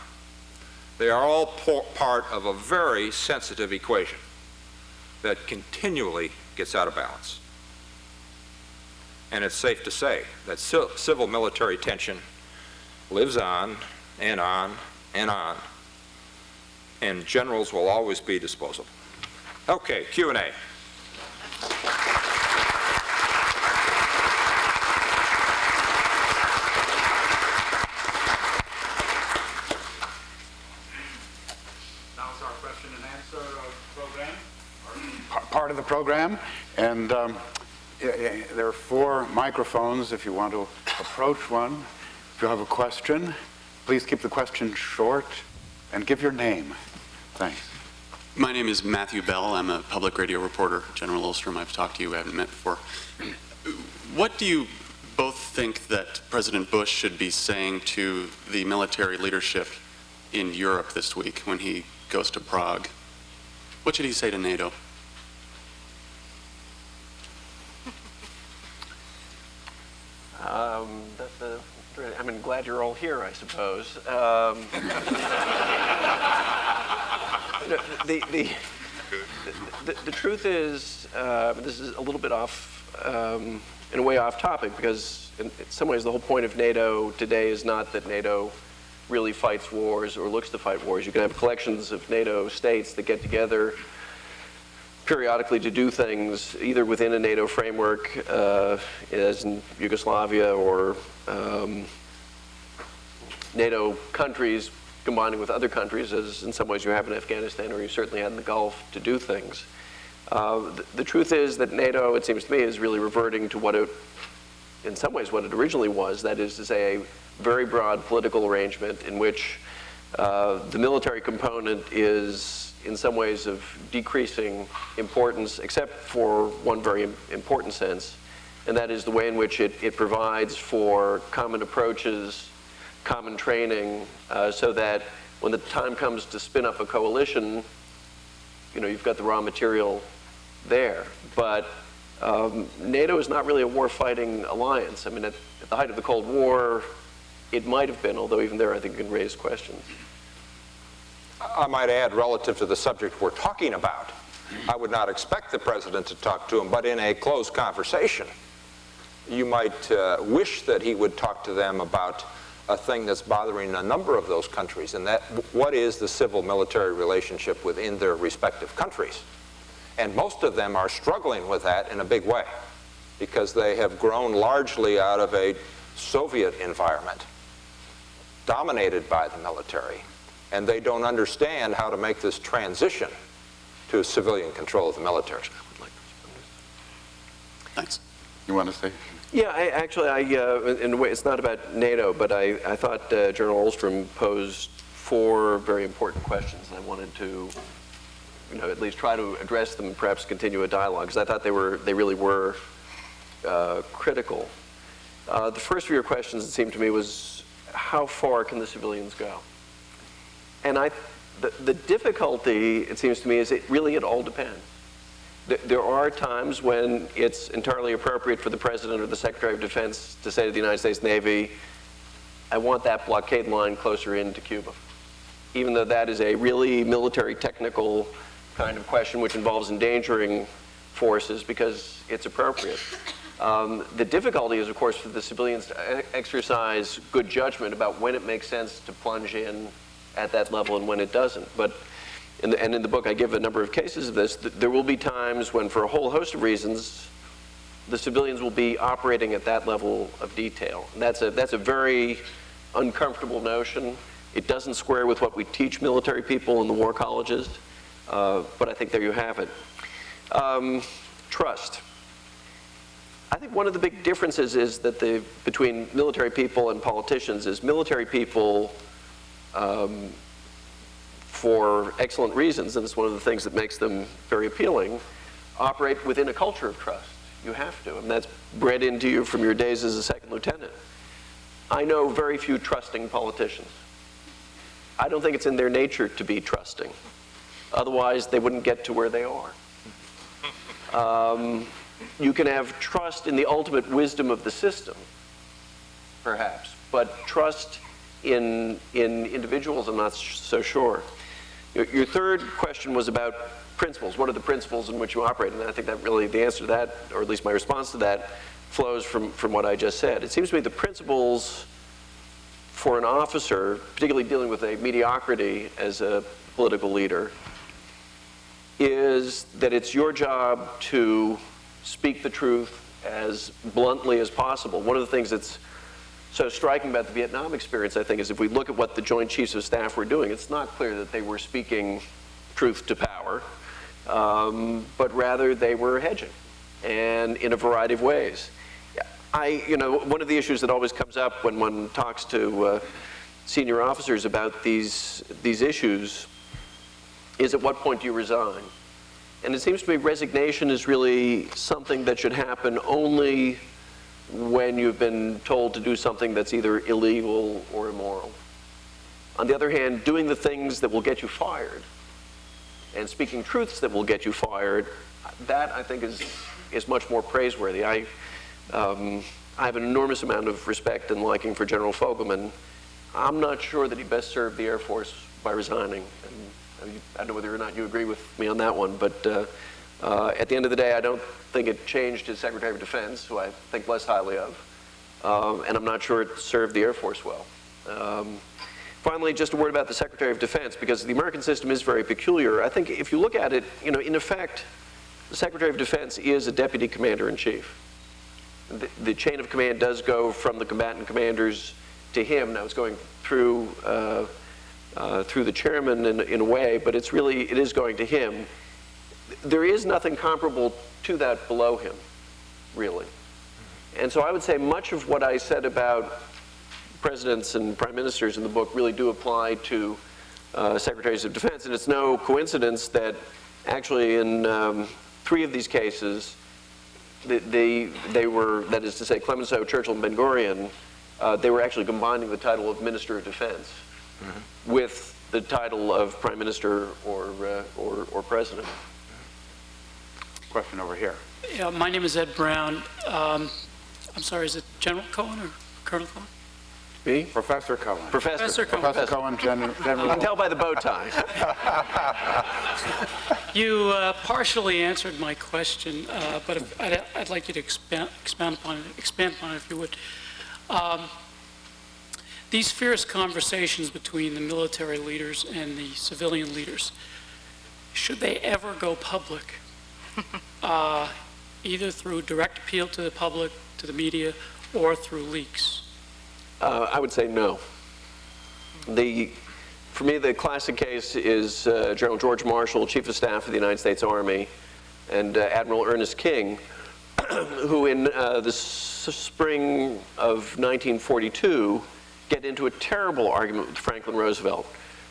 They are all part of a very sensitive equation that continually gets out of balance. And it's safe to say that civil-military tension lives on and on and on, and generals will always be disposable. Okay, Q&A. Part of the program, and there are 4 microphones if you want to approach one. If you have a question, please keep the question short and give your name. Thanks. My name is Matthew Bell. I'm a public radio reporter. General Ulstrom, I've talked to you. I haven't met before. What do you both think that President Bush should be saying to the military leadership in Europe this week when he goes to Prague? What should he say to NATO? I'm glad you're all here, I suppose. The truth is, this is a little bit off, in a way off topic, because in some ways the whole point of NATO today is not that NATO really fights wars or looks to fight wars. You can have collections of NATO states that get together periodically to do things either within a NATO framework, as in Yugoslavia, or NATO countries combining with other countries, as in some ways you have in Afghanistan, or you certainly had in the Gulf, to do things. The truth is that NATO, it seems to me, is really reverting to what it, in some ways, what it originally was. That is to say, a very broad political arrangement in which the military component is, in some ways, of decreasing importance, except for one very important sense, and that is the way in which it provides for common approaches, common training, so that when the time comes to spin up a coalition, you've got the raw material there. But NATO is not really a war-fighting alliance. I mean, at the height of the Cold War, it might have been, although even there I think you can raise questions. I might add, relative to the subject we're talking about, I would not expect the president to talk to him, but in a closed conversation, you might wish that he would talk to them about a thing that's bothering a number of those countries, and that what is the civil-military relationship within their respective countries. And most of them are struggling with that in a big way, because they have grown largely out of a Soviet environment dominated by the military, and they don't understand how to make this transition to civilian control of the military. Thanks. You want to say? Yeah, in a way, it's not about NATO, but I thought General Olstrom posed 4 very important questions, and I wanted to, at least try to address them and perhaps continue a dialogue, because I thought they really were critical. The first of your questions, it seemed to me, was how far can the civilians go? And the difficulty, it seems to me, is it all depends. There are times when it's entirely appropriate for the President or the Secretary of Defense to say to the United States Navy, I want that blockade line closer into Cuba, even though that is a really military technical kind of question which involves endangering forces, because it's appropriate. The difficulty is, of course, for the civilians to exercise good judgment about when it makes sense to plunge in at that level and when it doesn't. But in the book, I give a number of cases of this. There will be times when, for a whole host of reasons, the civilians will be operating at that level of detail. And that's a very uncomfortable notion. It doesn't square with what we teach military people in the war colleges, but I think there you have it. Trust. I think one of the big differences is that between military people and politicians is military people, for excellent reasons, and it's one of the things that makes them very appealing, operate within a culture of trust. You have to, and that's bred into you from your days as a second lieutenant. I know very few trusting politicians. I don't think it's in their nature to be trusting. Otherwise, they wouldn't get to where they are. You can have trust in the ultimate wisdom of the system, perhaps, but trust in individuals, I'm not so sure. Your third question was about principles. What are the principles in which you operate? And I think that really, the answer to that, or at least my response to that, flows from what I just said. It seems to me the principles for an officer, particularly dealing with a mediocrity as a political leader, is that it's your job to speak the truth as bluntly as possible. One of the things that's so striking about the Vietnam experience, I think, is if we look at what the Joint Chiefs of Staff were doing, it's not clear that they were speaking truth to power, but rather they were hedging, and in a variety of ways. One of the issues that always comes up when one talks to senior officers about these issues is, at what point do you resign? And it seems to me resignation is really something that should happen only when you've been told to do something that's either illegal or immoral. On the other hand, doing the things that will get you fired and speaking truths that will get you fired, that I think is much more praiseworthy. I have an enormous amount of respect and liking for General Fogelman. I'm not sure that he best served the Air Force by resigning. And I don't know whether or not you agree with me on that one, but at the end of the day, I don't think it changed his Secretary of Defense, who I think less highly of, and I'm not sure it served the Air Force well. Finally, just a word about the Secretary of Defense, because the American system is very peculiar. I think if you look at it, in effect, the Secretary of Defense is a deputy commander-in-chief. The chain of command does go from the combatant commanders to him. Now it's going through the chairman in a way, but it is going to him. There is nothing comparable to that below him, really. And so I would say much of what I said about presidents and prime ministers in the book really do apply to secretaries of defense. And it's no coincidence that actually in 3 of these cases, they were, that is to say, Clemenceau, Churchill, and Ben-Gurion, they were actually combining the title of Minister of Defense with the title of Prime Minister or President. Question over here. Yeah, my name is Ed Brown. I'm sorry, is it General Cohen or Colonel Cohen? Me? Professor Cohen. Professor Cohen. Professor Cohen, General. I can tell by the bow tie. You partially answered my question, but I'd like you to expand upon it if you would. These fierce conversations between the military leaders and the civilian leaders, should they ever go public, either through direct appeal to the public, to the media, or through leaks? I would say no. For me, the classic case is General George Marshall, Chief of Staff of the United States Army, and Admiral Ernest King, who in the spring of 1942 get into a terrible argument with Franklin Roosevelt.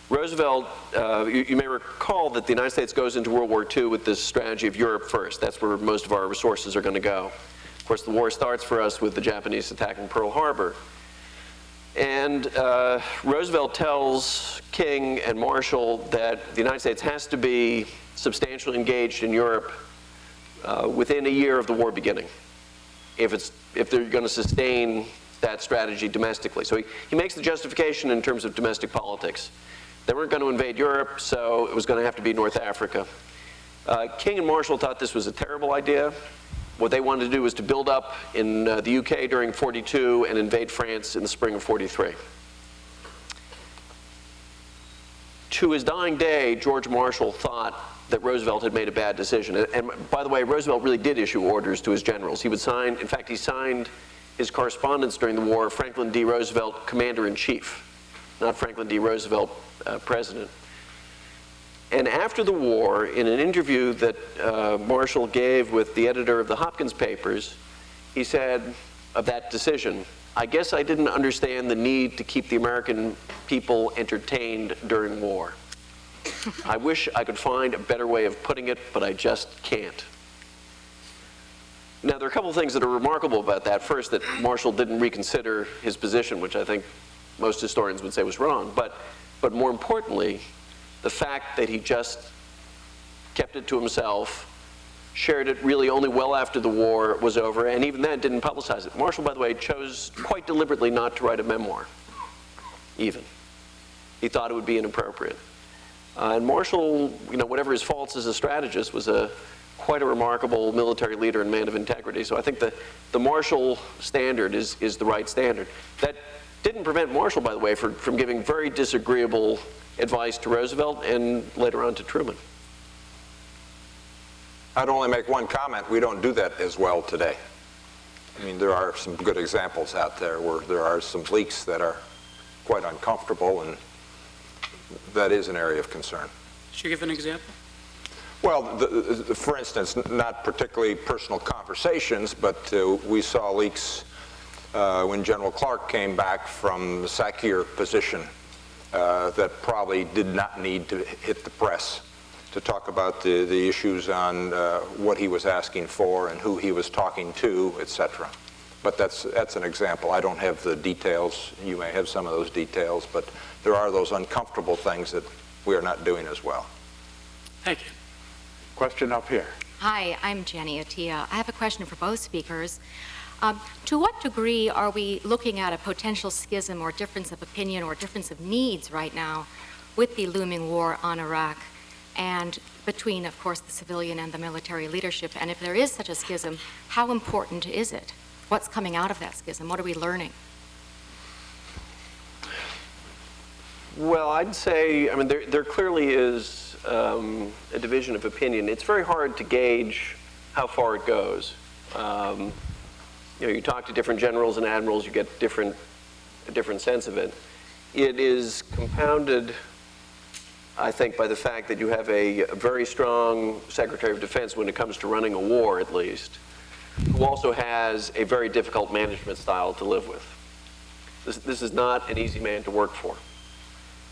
Roosevelt, you may recall that the United States goes into World War II with this strategy of Europe first. That's where most of our resources are going to go. Of course, the war starts for us with the Japanese attacking Pearl Harbor. And Roosevelt tells King and Marshall that the United States has to be substantially engaged in Europe within a year of the war beginning, if they're going to sustain that strategy domestically. So he makes the justification in terms of domestic politics. They weren't going to invade Europe, so it was going to have to be North Africa. King and Marshall thought this was a terrible idea. What they wanted to do was to build up in the UK during 42 and invade France in the spring of 43. To his dying day, George Marshall thought that Roosevelt had made a bad decision. And by the way, Roosevelt really did issue orders to his generals. He would sign, in fact, he signed his correspondence during the war, Franklin D. Roosevelt, Commander-in-Chief, not Franklin D. Roosevelt, President. And after the war, in an interview that Marshall gave with the editor of the Hopkins papers, he said of that decision, "I guess I didn't understand the need to keep the American people entertained during war. I wish I could find a better way of putting it, but I just can't." Now, there are a couple of things that are remarkable about that. First, that Marshall didn't reconsider his position, which I think most historians would say was wrong. But more importantly, the fact that he just kept it to himself, shared it really only well after the war was over, and even then didn't publicize it. Marshall, by the way, chose quite deliberately not to write a memoir, even. He thought it would be inappropriate. And Marshall, whatever his faults as a strategist, was quite a remarkable military leader and man of integrity. So I think the Marshall standard is the right standard. That didn't prevent Marshall, by the way, from giving very disagreeable advice to Roosevelt and later on to Truman. I'd only make one comment. We don't do that as well today. I mean, there are some good examples out there where there are some leaks that are quite uncomfortable, and that is an area of concern. Should you give an example? Well, for instance, not particularly personal conversations, but we saw leaks when General Clark came back from the Sakir position that probably did not need to hit the press to talk about the issues on what he was asking for and who he was talking to, etc. But that's an example. I don't have the details. You may have some of those details, but there are those uncomfortable things that we are not doing as well. Thank you. Question up here. Hi, I'm Jenny Attia. I have a question for both speakers. To what degree are we looking at a potential schism or difference of opinion or difference of needs right now with the looming war on Iraq and between, of course, the civilian and the military leadership? And if there is such a schism, how important is it? What's coming out of that schism? What are we learning? Well, I'd say, I mean, there clearly is a division of opinion. It's very hard to gauge how far it goes. You know, you talk to different generals and admirals, you get a different sense of it. It is compounded, I think, by the fact that you have a very strong Secretary of Defense when it comes to running a war, at least, who also has a very difficult management style to live with. This is not an easy man to work for.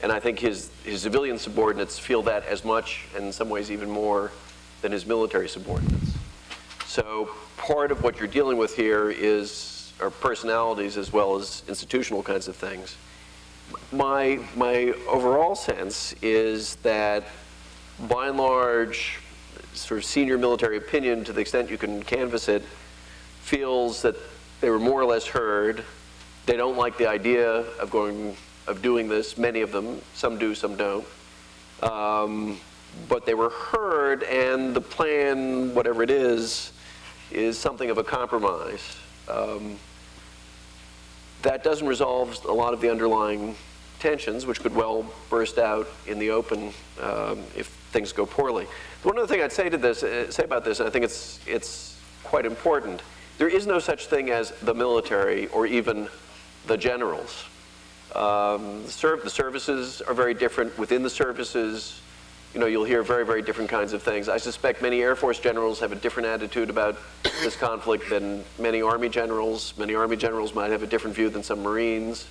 And I think his civilian subordinates feel that as much, and in some ways even more, than his military subordinates. So part of what you're dealing with here are personalities as well as institutional kinds of things. My overall sense is that, by and large, sort of senior military opinion, to the extent you can canvass it, feels that they were more or less heard. They don't like the idea of doing this, many of them. Some do, some don't. But they were heard, and the plan, whatever it is something of a compromise. That doesn't resolve a lot of the underlying tensions, which could well burst out in the open if things go poorly. One other thing I'd say about this, and I think it's quite important, there is no such thing as the military or even the generals. The services are very different. Within the services, you know, you'll hear very, very different kinds of things. I suspect many Air Force generals have a different attitude about this conflict than many Army generals. Many Army generals might have a different view than some Marines.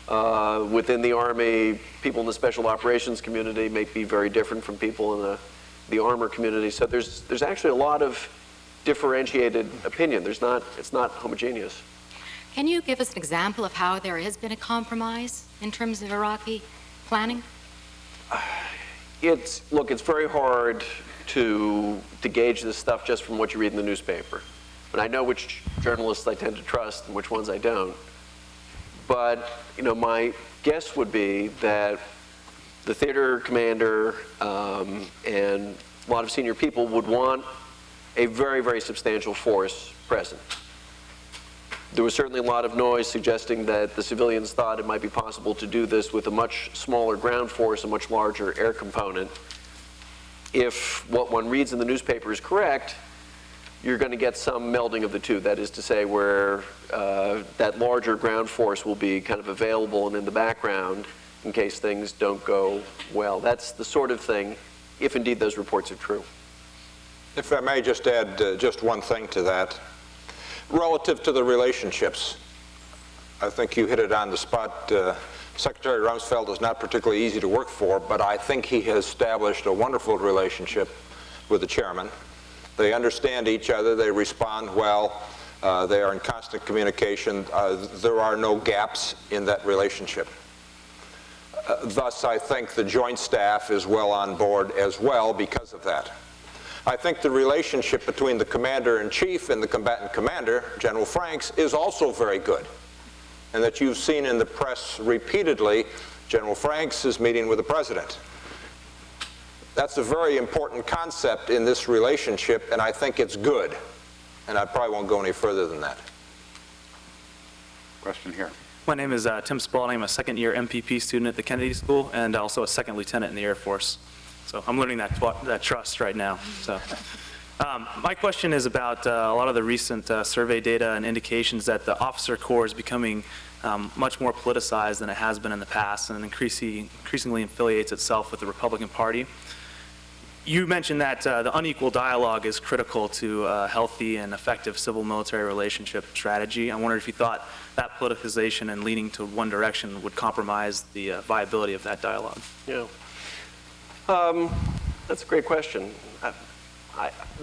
Within the Army, people in the Special Operations community may be very different from people in the armor community. So there's actually a lot of differentiated opinion. It's not homogeneous. Can you give us an example of how there has been a compromise in terms of Iraqi planning? Look, it's very hard to gauge this stuff just from what you read in the newspaper. But I know which journalists I tend to trust and which ones I don't. But, you know, my guess would be that the theater commander and a lot of senior people would want a very, very substantial force present. There was certainly a lot of noise suggesting that the civilians thought it might be possible to do this with a much smaller ground force, a much larger air component. If what one reads in the newspaper is correct, you're going to get some melding of the two. That is to say, where that larger ground force will be kind of available and in the background in case things don't go well. That's the sort of thing, if indeed those reports are true. If I may just add just one thing to that. Relative to the relationships, I think you hit it on the spot. Secretary Rumsfeld is not particularly easy to work for, but I think he has established a wonderful relationship with the chairman. They understand each other, they respond well, they are in constant communication. There are no gaps in that relationship. Thus, I think the Joint Staff is well on board as well because of that. I think the relationship between the Commander-in-Chief and the combatant commander, General Franks, is also very good. And that you've seen in the press repeatedly, General Franks is meeting with the President. That's a very important concept in this relationship, and I think it's good. And I probably won't go any further than that. Question here. My name is Tim Spalding. I'm a second-year MPP student at the Kennedy School and also a second lieutenant in the Air Force. So I'm learning that trust right now. So, my question is about a lot of the recent survey data and indications that the officer corps is becoming much more politicized than it has been in the past and increasingly affiliates itself with the Republican Party. You mentioned that the unequal dialogue is critical to a healthy and effective civil-military relationship strategy. I wondered if you thought that politicization and leaning to one direction would compromise the viability of that dialogue. Yeah. That's a great question.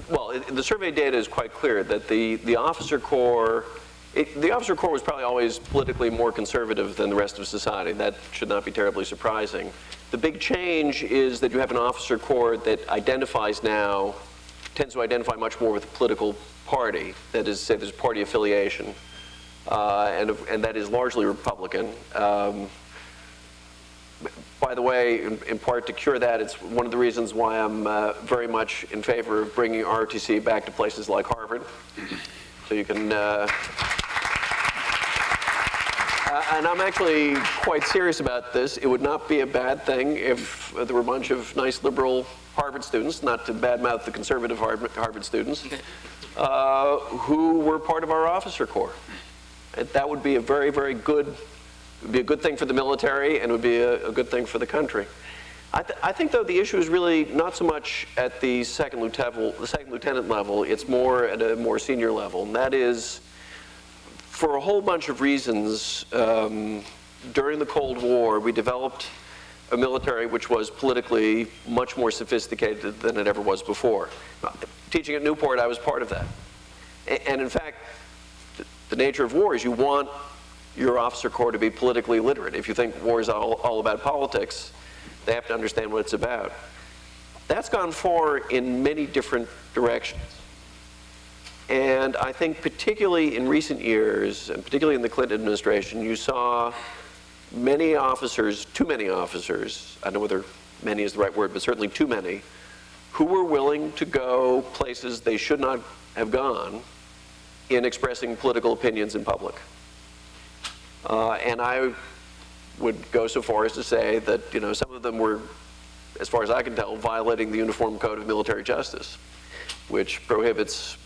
Well, the survey data is quite clear that the officer corps, the officer corps was probably always politically more conservative than the rest of society. That should not be terribly surprising. The big change is that you have an officer corps that tends to identify much more with the political party. That is, say, there's party affiliation, and that is largely Republican. By the way, in part to cure that, it's one of the reasons why I'm very much in favor of bringing ROTC back to places like Harvard. So you can, And I'm actually quite serious about this. It would not be a bad thing if there were a bunch of nice liberal Harvard students, not to badmouth the conservative Harvard students, who were part of our officer corps. And that would be a very, very good, would be a good thing for the military, and would be a good thing for the country. I think, though, the issue is really not so much at the second lieutenant level. It's more at a more senior level, and that is, for a whole bunch of reasons, during the Cold War, we developed a military which was politically much more sophisticated than it ever was before. Teaching at Newport, I was part of that. And in fact, the nature of war is you want your officer corps to be politically literate. If you think war is all about politics, they have to understand what it's about. That's gone far in many different directions. And I think particularly in recent years, and particularly in the Clinton administration, you saw many officers, too many officers, I don't know whether many is the right word, but certainly too many, who were willing to go places they should not have gone in expressing political opinions in public. And I would go so far as to say that, you know, some of them were, as far as I can tell, violating the Uniform Code of Military Justice, which prohibits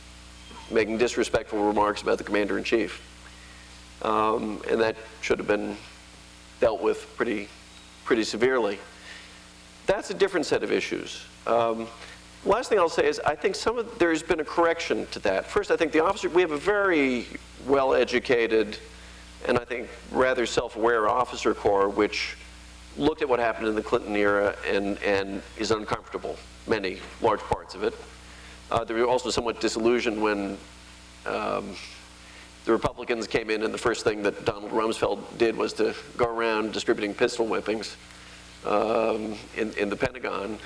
making disrespectful remarks about the commander-in-chief. And that should have been dealt with pretty severely. That's a different set of issues. Last thing I'll say is I think there's been a correction to that. First, I think we have a very well-educated and I think rather self-aware officer corps which looked at what happened in the Clinton era and is uncomfortable, large parts of it. They were also somewhat disillusioned when the Republicans came in and the first thing that Donald Rumsfeld did was to go around distributing pistol whippings in the Pentagon.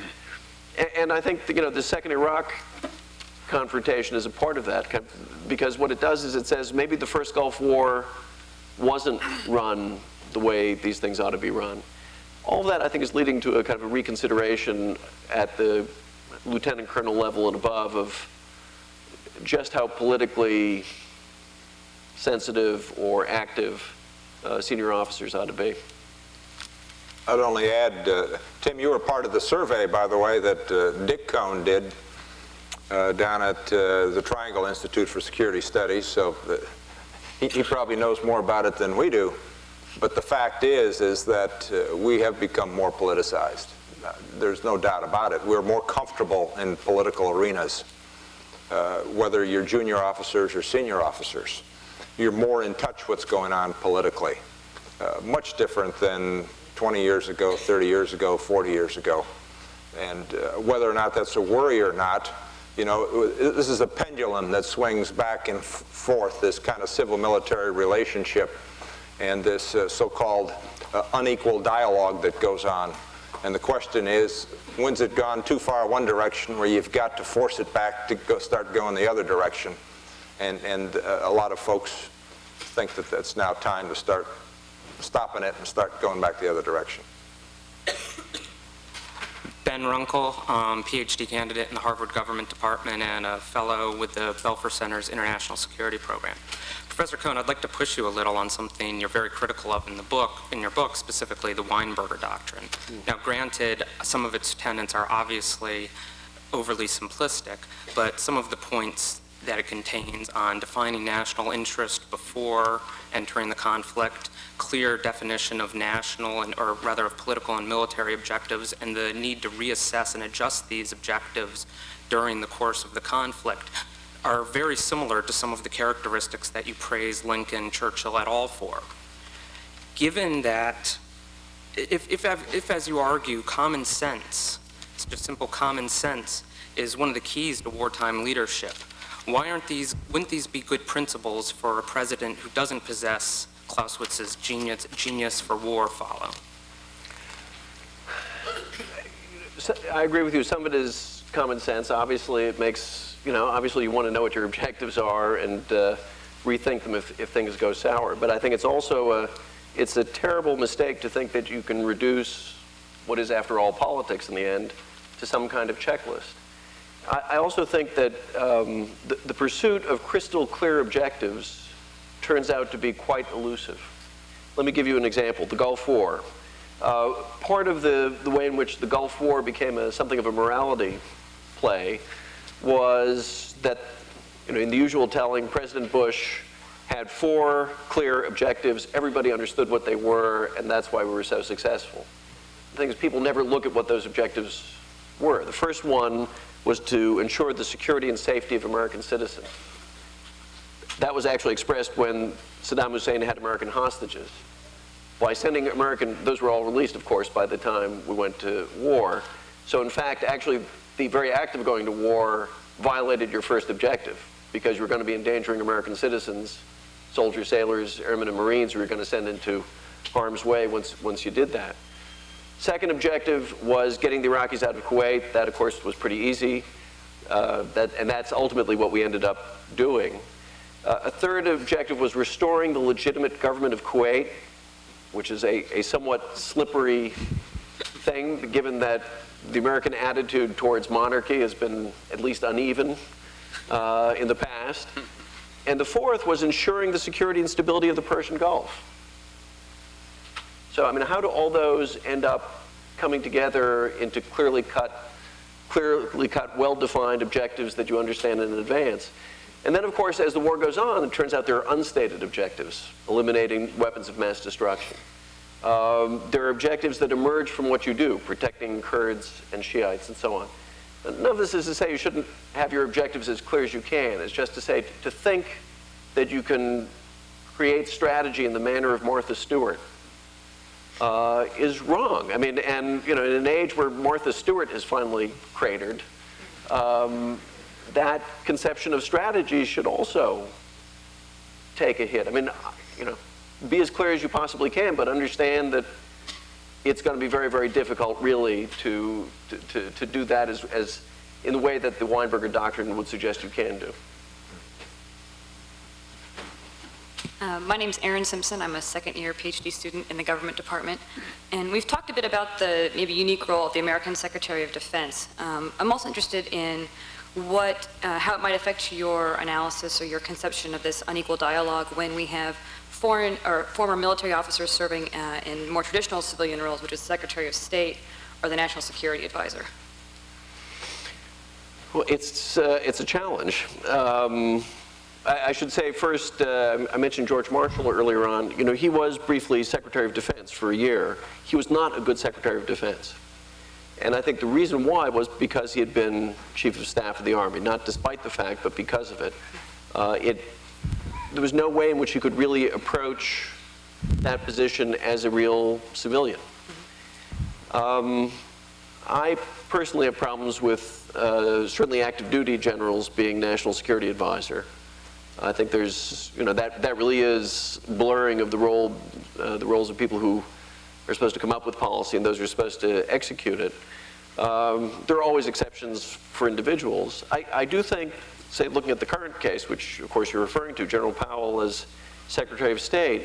And I think the second Iraq confrontation is a part of that, because what it does is it says maybe the first Gulf War wasn't run the way these things ought to be run. All of that, I think, is leading to a kind of a reconsideration at the lieutenant colonel level and above of just how politically sensitive or active senior officers ought to be. I'd only add, Tim, you were part of the survey, by the way, that Dick Cohen did down at the Triangle Institute for Security Studies, so he probably knows more about it than we do. But the fact is that we have become more politicized. There's no doubt about it. We're more comfortable in political arenas, whether you're junior officers or senior officers. You're more in touch with what's going on politically. Much different than 20 years ago, 30 years ago, 40 years ago. And whether or not that's a worry or not, this is a pendulum that swings back and forth, this kind of civil-military relationship and this so-called unequal dialogue that goes on. And the question is, when's it gone too far one direction where you've got to force it back to start going the other direction? And a lot of folks think that that's now time to start stopping it and start going back the other direction. Ben Runkle, PhD candidate in the Harvard Government Department and a fellow with the Belfer Center's International Security Program. Professor Cohen, I'd like to push you a little on something you're very critical of in your book, specifically the Weinberger Doctrine. Now, granted, some of its tenets are obviously overly simplistic, but some of the points that it contains on defining national interest before entering the conflict, clear definition of national or rather of political and military objectives, and the need to reassess and adjust these objectives during the course of the conflict are very similar to some of the characteristics that you praise Lincoln, Churchill et al. For. Given that, if as you argue, common sense, it's just simple common sense, is one of the keys to wartime leadership, wouldn't these be good principles for a president who doesn't possess Clausewitz's genius for war follow? I agree with you. Some of it is common sense. Obviously, it makes, obviously you want to know what your objectives are and rethink them if things go sour. But I think it's also it's a terrible mistake to think that you can reduce what is, after all, politics in the end to some kind of checklist. I also think that the pursuit of crystal clear objectives turns out to be quite elusive. Let me give you an example, the Gulf War. Part of the way in which the Gulf War became something of a morality play was that, in the usual telling, President Bush had 4 clear objectives. Everybody understood what they were, and that's why we were so successful. The thing is, people never look at what those objectives were. The first one was to ensure the security and safety of American citizens. That was actually expressed when Saddam Hussein had American hostages. By sending those were all released, of course, by the time we went to war. So in fact, actually, the very act of going to war violated your first objective, because you were going to be endangering American citizens, soldiers, sailors, airmen, and Marines who were going to send into harm's way once you did that. Second objective was getting the Iraqis out of Kuwait. That, of course, was pretty easy, and that's ultimately what we ended up doing. A third objective was restoring the legitimate government of Kuwait, which is a somewhat slippery thing, given that the American attitude towards monarchy has been at least uneven in the past. And the fourth was ensuring the security and stability of the Persian Gulf. So, I mean, how do all those end up coming together into clearly cut, well-defined objectives that you understand in advance? And then, of course, as the war goes on, it turns out there are unstated objectives, eliminating weapons of mass destruction. There are objectives that emerge from what you do, protecting Kurds and Shiites and so on. None of this is to say you shouldn't have your objectives as clear as you can. It's just to say to think that you can create strategy in the manner of Martha Stewart is wrong. I mean, and in an age where Martha Stewart is finally cratered, that conception of strategy should also take a hit. I mean, be as clear as you possibly can, but understand that it's going to be very, very difficult, really, to do that as in the way that the Weinberger Doctrine would suggest you can do. My name's Erin Simpson. I'm a second-year PhD student in the government department. And we've talked a bit about the maybe unique role of the American Secretary of Defense. I'm also interested in how it might affect your analysis or your conception of this unequal dialogue when we have foreign or former military officers serving in more traditional civilian roles, which is Secretary of State or the National Security Advisor. Well, it's a challenge. I should say first, I mentioned George Marshall earlier on. He was briefly Secretary of Defense for a year. He was not a good Secretary of Defense. And I think the reason why was because he had been Chief of Staff of the Army, not despite the fact, but because of it. There was no way in which he could really approach that position as a real civilian. I personally have problems with certainly active duty generals being National Security Advisor. I think there's, that really is blurring of the roles of people who are supposed to come up with policy and those who are supposed to execute it. There are always exceptions for individuals. I do think, say, looking at the current case, which of course you're referring to, General Powell as Secretary of State,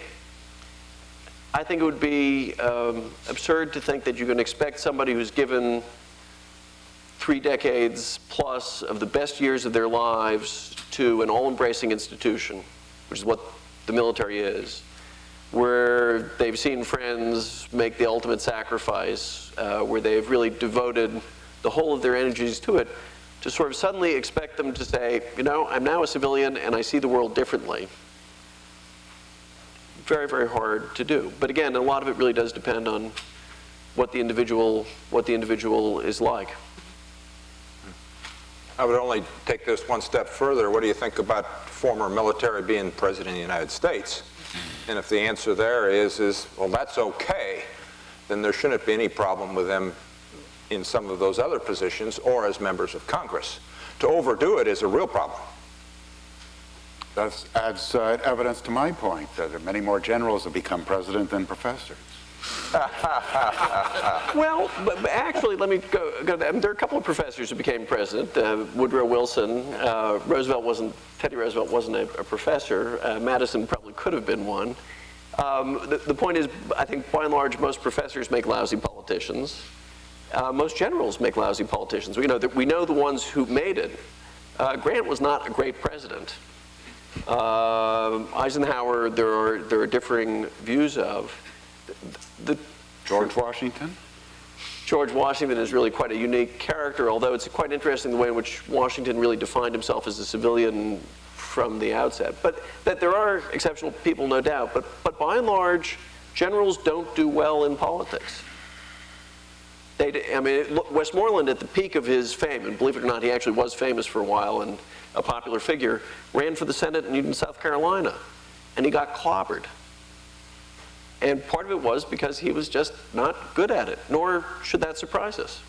I think it would be absurd to think that you can expect somebody who's given 3 decades plus of the best years of their lives to an all-embracing institution, which is what the military is, where they've seen friends make the ultimate sacrifice, where they've really devoted the whole of their energies to it, to sort of suddenly expect them to say, I'm now a civilian and I see the world differently. Very, very hard to do. But again, a lot of it really does depend on what the individual is like. I would only take this one step further. What do you think about former military being president of the United States? And if the answer there is well, that's okay, then there shouldn't be any problem with them in some of those other positions or as members of Congress. To overdo it is a real problem. That adds evidence to my point that there are many more generals that become president than professors. Well, but actually, let me go there are a couple of professors who became president. Woodrow Wilson, Teddy Roosevelt wasn't a professor. Madison probably could have been one. The point is, I think by and large, most professors make lousy politicians. Most generals make lousy politicians. We know the ones who made it. Grant was not a great president. Eisenhower, there are differing views of. George Washington? George Washington is really quite a unique character, although it's quite interesting the way in which Washington really defined himself as a civilian from the outset. But that there are exceptional people, no doubt, but by and large, generals don't do well in politics. Westmoreland, at the peak of his fame, and believe it or not, he actually was famous for a while and a popular figure, ran for the Senate in South Carolina, and he got clobbered. And part of it was because he was just not good at it, nor should that surprise us.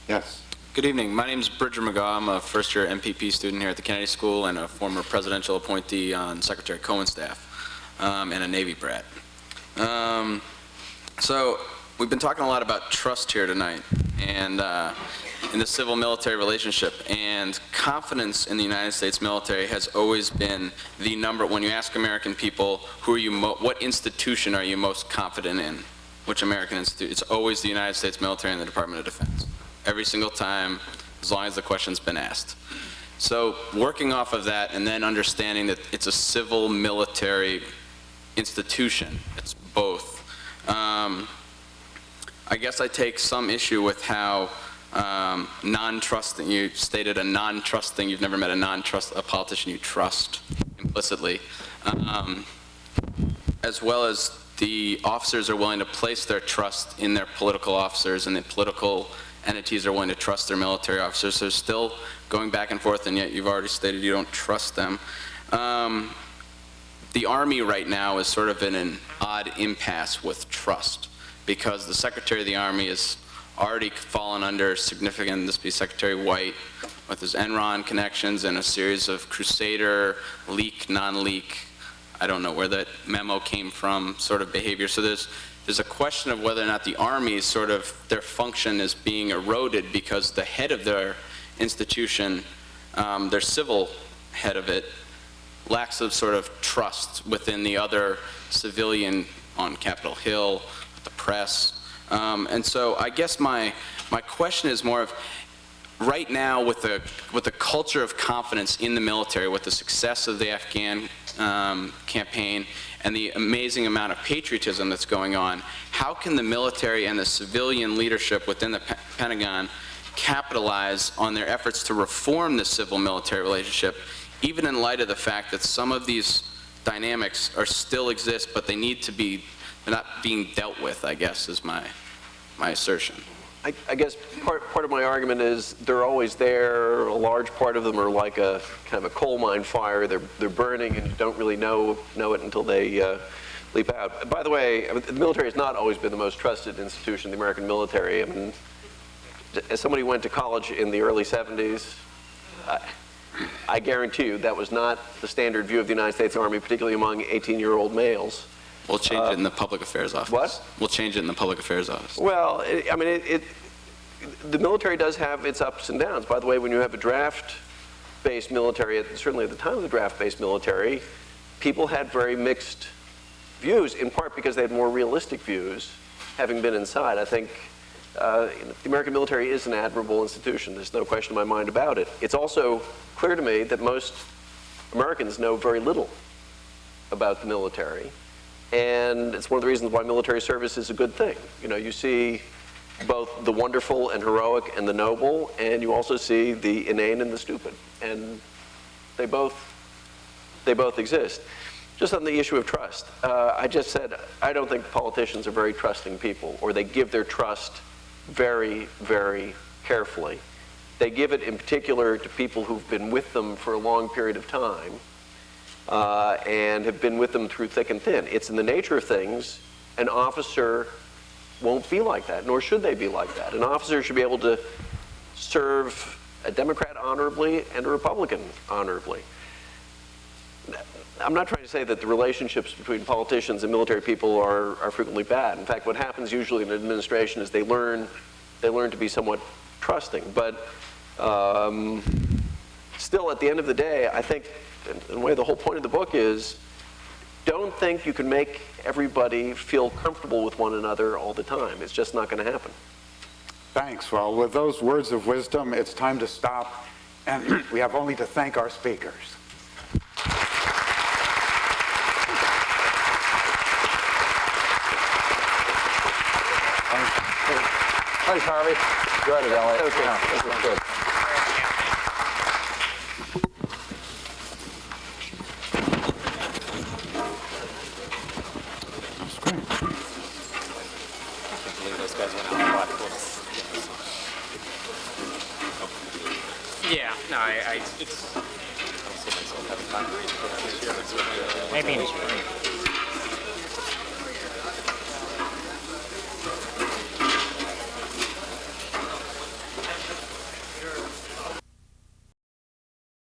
Yes. Good evening. My name is Bridger McGaw. I'm a first-year MPP student here at the Kennedy School and a former presidential appointee on Secretary Cohen's staff, and a Navy brat. So we've been talking a lot about trust here tonight, and in the civil-military relationship, and confidence in the United States military has always been the number. When you ask American people, who are you, what institution are you most confident in? Which American institute? It's always the United States military and the Department of Defense. Every single time, as long as the question's been asked. So working off of that and then understanding that it's a civil-military institution, it's both. I guess I take some issue with how non-trusting, you stated a non-trusting, you've never met a politician you trust implicitly, as well as the officers are willing to place their trust in their political officers, and the political entities are willing to trust their military officers. So still going back and forth, and yet you've already stated you don't trust them. The Army right now is sort of in an odd impasse with trust, because the Secretary of the Army has already fallen under significant, this be Secretary White, with his Enron connections and a series of Crusader, leak, non-leak, I don't know where that memo came from, sort of behavior. So there's a question of whether or not the Army is sort of, their function is being eroded because the head of their institution, their civil head of it, lacks of sort of trust within the other civilian on Capitol Hill, the press. And so I guess my question is more of, right now with the culture of confidence in the military, with the success of the Afghan campaign and the amazing amount of patriotism that's going on, how can the military and the civilian leadership within the Pentagon capitalize on their efforts to reform the civil-military relationship, even in light of the fact that some of these dynamics still exist, but they need to be, they're not being dealt with, I guess, is my assertion. I guess part of my argument is they're always there. A large part of them are like a kind of a coal mine fire. They're burning, and you don't really know it until they leap out. By the way, the military has not always been the most trusted institution, the American military. I mean, as somebody who went to college in the early 70s, I guarantee you that was not the standard view of the United States Army, particularly among 18-year-old males. We'll change it in the Public Affairs Office. What? We'll change it in the Public Affairs Office. Well, I mean, the military does have its ups and downs. By the way, when you have a draft-based military, certainly at the time of the draft-based military, people had very mixed views, in part because they had more realistic views, having been inside. I think the American military is an admirable institution. There's no question in my mind about it. It's also clear to me that most Americans know very little about the military. And it's one of the reasons why military service is a good thing. You know, you see both the wonderful and heroic and the noble, and you also see the inane and the stupid. And they both exist. Just on the issue of trust, I just said I don't think politicians are very trusting people, or they give their trust very, very carefully. They give it in particular to people who've been with them for a long period of time, and have been with them through thick and thin. It's in the nature of things. An officer won't be like that, nor should they be like that. An officer should be able to serve a Democrat honorably and a Republican honorably. I'm not trying to say that the relationships between politicians and military people are frequently bad. In fact, what happens usually in an administration is they learn to be somewhat trusting. But still, at the end of the day, I think, in a way, the whole point of the book is, don't think you can make everybody feel comfortable with one another all the time. It's just not going to happen. Thanks. Well, with those words of wisdom, it's time to stop, and we have only to thank our speakers. Thanks, Harvey. Enjoyed it, Elliot. Okay. Yeah, this was good. Yeah, no, it's... Maybe in spring.